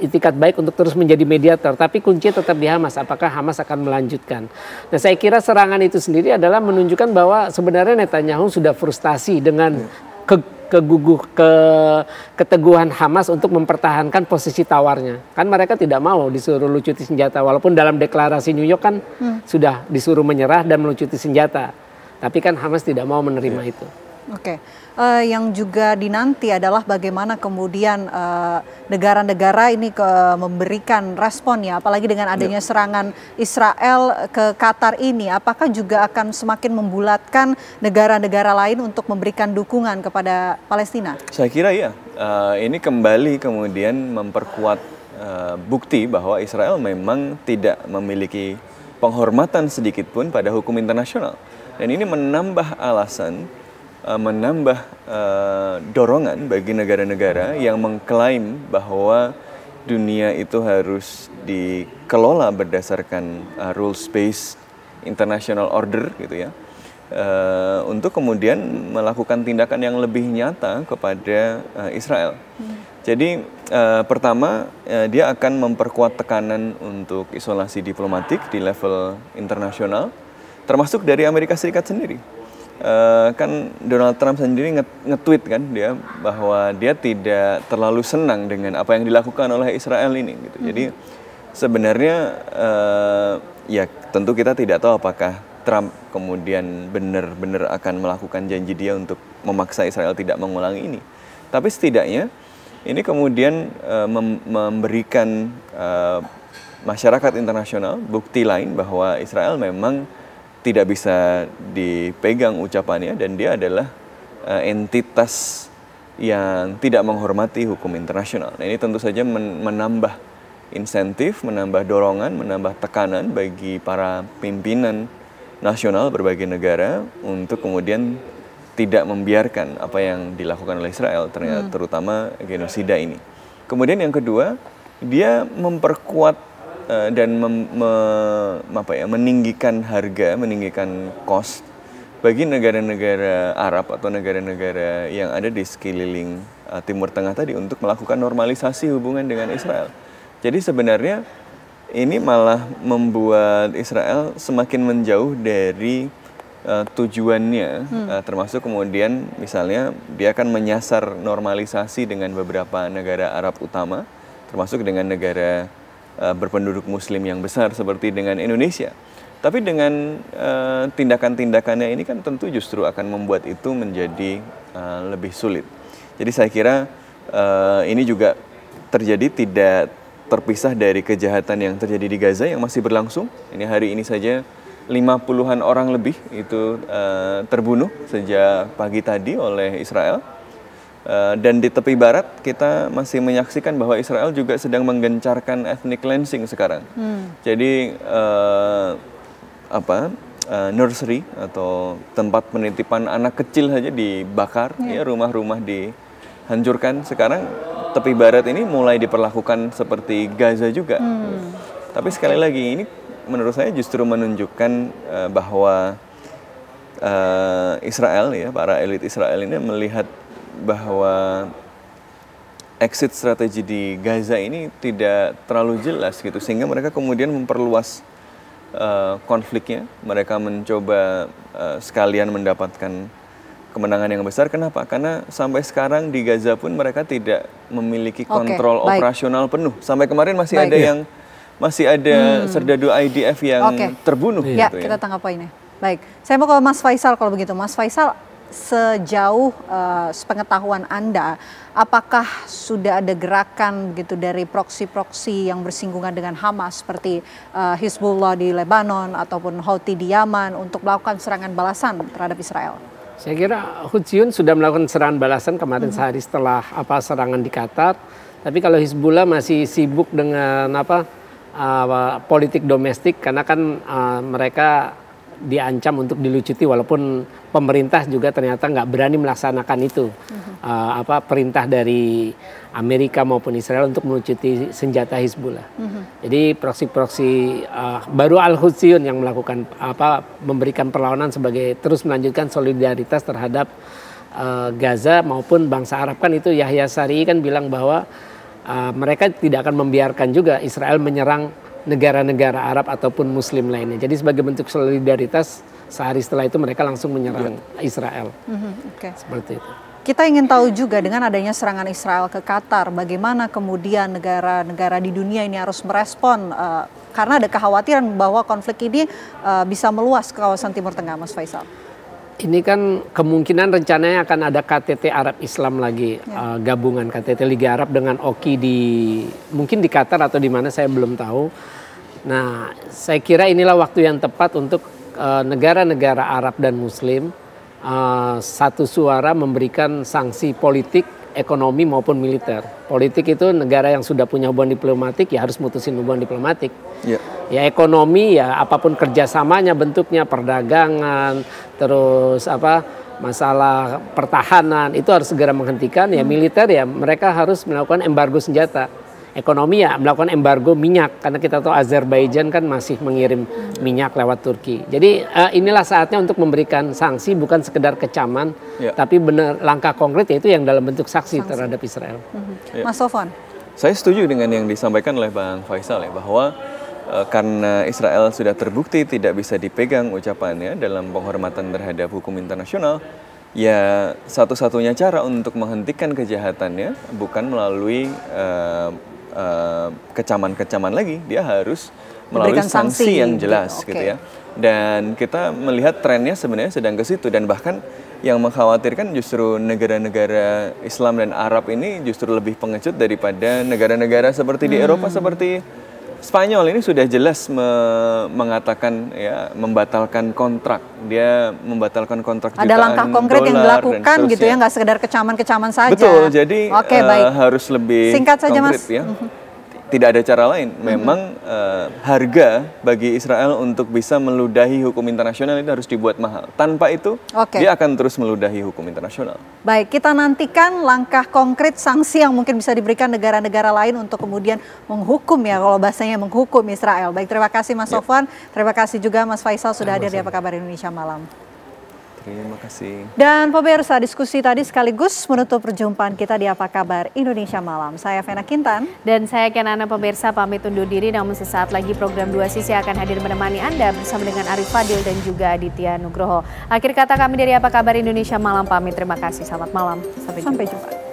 itikat baik untuk terus menjadi mediator, tapi kuncinya tetap di Hamas. Apakah Hamas akan melanjutkan? Nah, saya kira serangan itu sendiri adalah menunjukkan bahwa sebenarnya Netanyahu sudah frustasi dengan keteguhan Hamas untuk mempertahankan posisi tawarnya. Kan mereka tidak mau disuruh lucuti senjata, walaupun dalam deklarasi New York kan sudah disuruh menyerah dan melucuti senjata. Tapi kan Hamas tidak mau menerima itu. Oke, yang juga dinanti adalah bagaimana kemudian negara-negara ini memberikan respon ya, apalagi dengan adanya serangan Israel ke Qatar ini, apakah juga akan semakin membulatkan negara-negara lain untuk memberikan dukungan kepada Palestina? Saya kira iya, ini kembali kemudian memperkuat bukti bahwa Israel memang tidak memiliki penghormatan sedikit pun pada hukum internasional, dan ini menambah alasan menambah dorongan bagi negara-negara yang mengklaim bahwa dunia itu harus dikelola berdasarkan rules-based international order gitu ya, untuk kemudian melakukan tindakan yang lebih nyata kepada Israel. Jadi pertama dia akan memperkuat tekanan untuk isolasi diplomatik di level internasional, termasuk dari Amerika Serikat sendiri. Kan Donald Trump sendiri nge-tweet kan dia bahwa dia tidak terlalu senang dengan apa yang dilakukan oleh Israel ini gitu. Jadi sebenarnya ya tentu kita tidak tahu apakah Trump kemudian benar-benar akan melakukan janji dia untuk memaksa Israel tidak mengulangi ini. Tapi setidaknya ini kemudian memberikan masyarakat internasional bukti lain bahwa Israel memang tidak bisa dipegang ucapannya dan dia adalah entitas yang tidak menghormati hukum internasional. Nah, ini tentu saja menambah insentif, menambah dorongan, menambah tekanan bagi para pimpinan nasional berbagai negara untuk kemudian tidak membiarkan apa yang dilakukan oleh Israel, terutama genosida ini. Kemudian yang kedua, dia memperkuat dan meninggikan harga, meninggikan cost bagi negara-negara Arab atau negara-negara yang ada di sekeliling Timur Tengah tadi untuk melakukan normalisasi hubungan dengan Israel. Jadi sebenarnya ini malah membuat Israel semakin menjauh dari tujuannya, termasuk kemudian misalnya dia akan menyasar normalisasi dengan beberapa negara Arab utama, termasuk dengan negara berpenduduk Muslim yang besar seperti dengan Indonesia. Tapi dengan tindakan-tindakannya ini kan tentu justru akan membuat itu menjadi lebih sulit. Jadi saya kira ini juga terjadi tidak terpisah dari kejahatan yang terjadi di Gaza yang masih berlangsung. Ini hari ini saja 50-an orang lebih itu terbunuh sejak pagi tadi oleh Israel. Dan di tepi barat kita masih menyaksikan bahwa Israel juga sedang menggencarkan ethnic cleansing sekarang. Jadi nursery atau tempat penitipan anak kecil saja dibakar, ya, rumah-rumah dihancurkan. Sekarang tepi barat ini mulai diperlakukan seperti Gaza juga. Tapi sekali lagi ini menurut saya justru menunjukkan bahwa Israel, ya, para elit Israel ini melihat bahwa exit strategi di Gaza ini tidak terlalu jelas gitu, sehingga mereka kemudian memperluas konfliknya. Mereka mencoba sekalian mendapatkan kemenangan yang besar. Kenapa? Karena sampai sekarang di Gaza pun mereka tidak memiliki kontrol operasional penuh. Sampai kemarin masih ada serdadu IDF yang terbunuh. Ya, gitu, kita tangkap poinnya. Baik, saya mau ke Mas Faisal kalau begitu. Mas Faisal, sejauh sepengetahuan Anda, apakah sudah ada gerakan begitu dari proksi-proksi yang bersinggungan dengan Hamas seperti Hizbullah di Lebanon ataupun Houthi di Yaman untuk melakukan serangan balasan terhadap Israel? Saya kira Houthi sudah melakukan serangan balasan kemarin sehari setelah serangan di Qatar. Tapi kalau Hizbullah masih sibuk dengan politik domestik, karena kan mereka diancam untuk dilucuti, walaupun pemerintah juga ternyata nggak berani melaksanakan itu, perintah dari Amerika maupun Israel untuk melucuti senjata Hizbullah. Jadi proksi-proksi baru Al-Houthi yang melakukan memberikan perlawanan sebagai terus melanjutkan solidaritas terhadap Gaza maupun bangsa Arab. Kan itu Yahya Sar'i kan bilang bahwa mereka tidak akan membiarkan juga Israel menyerang negara-negara Arab ataupun Muslim lainnya. Jadi sebagai bentuk solidaritas, sehari setelah itu mereka langsung menyerang Israel. Seperti itu. Kita ingin tahu juga dengan adanya serangan Israel ke Qatar, bagaimana kemudian negara-negara di dunia ini harus merespon, karena ada kekhawatiran bahwa konflik ini bisa meluas ke kawasan Timur Tengah, Mas Faisal. Ini kan kemungkinan rencananya akan ada KTT Arab Islam lagi, gabungan KTT Liga Arab dengan OKI mungkin di Qatar atau di mana saya belum tahu. Nah, saya kira inilah waktu yang tepat untuk negara-negara Arab dan Muslim satu suara memberikan sanksi politik, ekonomi maupun militer. Politik itu negara yang sudah punya hubungan diplomatik ya harus mutusin hubungan diplomatik. Ya ekonomi ya apapun kerjasamanya bentuknya, perdagangan, terus masalah pertahanan itu harus segera menghentikan. Ya militer ya mereka harus melakukan embargo senjata. Ekonomi ya melakukan embargo minyak karena kita tahu Azerbaijan kan masih mengirim minyak lewat Turki. Jadi inilah saatnya untuk memberikan sanksi bukan sekedar kecaman, tapi benar langkah konkret yaitu yang dalam bentuk sanksi terhadap Israel. Mas Sofwan. Saya setuju dengan yang disampaikan oleh Bang Faisal ya, bahwa karena Israel sudah terbukti tidak bisa dipegang ucapannya dalam penghormatan terhadap hukum internasional, ya satu-satunya cara untuk menghentikan kejahatannya bukan melalui kecaman-kecaman lagi, dia harus melalui sanksi yang jelas gitu ya. Dan kita melihat trennya sebenarnya sedang ke situ, dan bahkan yang mengkhawatirkan justru negara-negara Islam dan Arab ini justru lebih pengecut daripada negara-negara seperti di Eropa, seperti Spanyol ini sudah jelas mengatakan ya membatalkan kontrak. Dia membatalkan kontrak jutaan ada langkah konkret yang dilakukan gitu ya, nggak sekedar kecaman-kecaman saja. Betul, jadi baik. harus lebih singkat saja konkret, Mas. Ya. Tidak ada cara lain. Memang harga bagi Israel untuk bisa meludahi hukum internasional itu harus dibuat mahal. Tanpa itu dia akan terus meludahi hukum internasional. Baik, kita nantikan langkah konkret sanksi yang mungkin bisa diberikan negara-negara lain untuk kemudian menghukum ya, kalau bahasanya menghukum Israel. Baik, terima kasih Mas Sofwan, terima kasih juga Mas Faisal sudah hadir di Apa Kabar Indonesia Malam. Terima kasih. Dan pemirsa, diskusi tadi sekaligus menutup perjumpaan kita di Apa Kabar Indonesia Malam. Saya Vena Kintan. Dan saya Kenana, pemirsa pamit undur diri, namun sesaat lagi program Dua Sisi akan hadir menemani Anda bersama dengan Arif Fadil dan juga Aditya Nugroho. Akhir kata kami dari Apa Kabar Indonesia Malam pamit, terima kasih, selamat malam, sampai jumpa.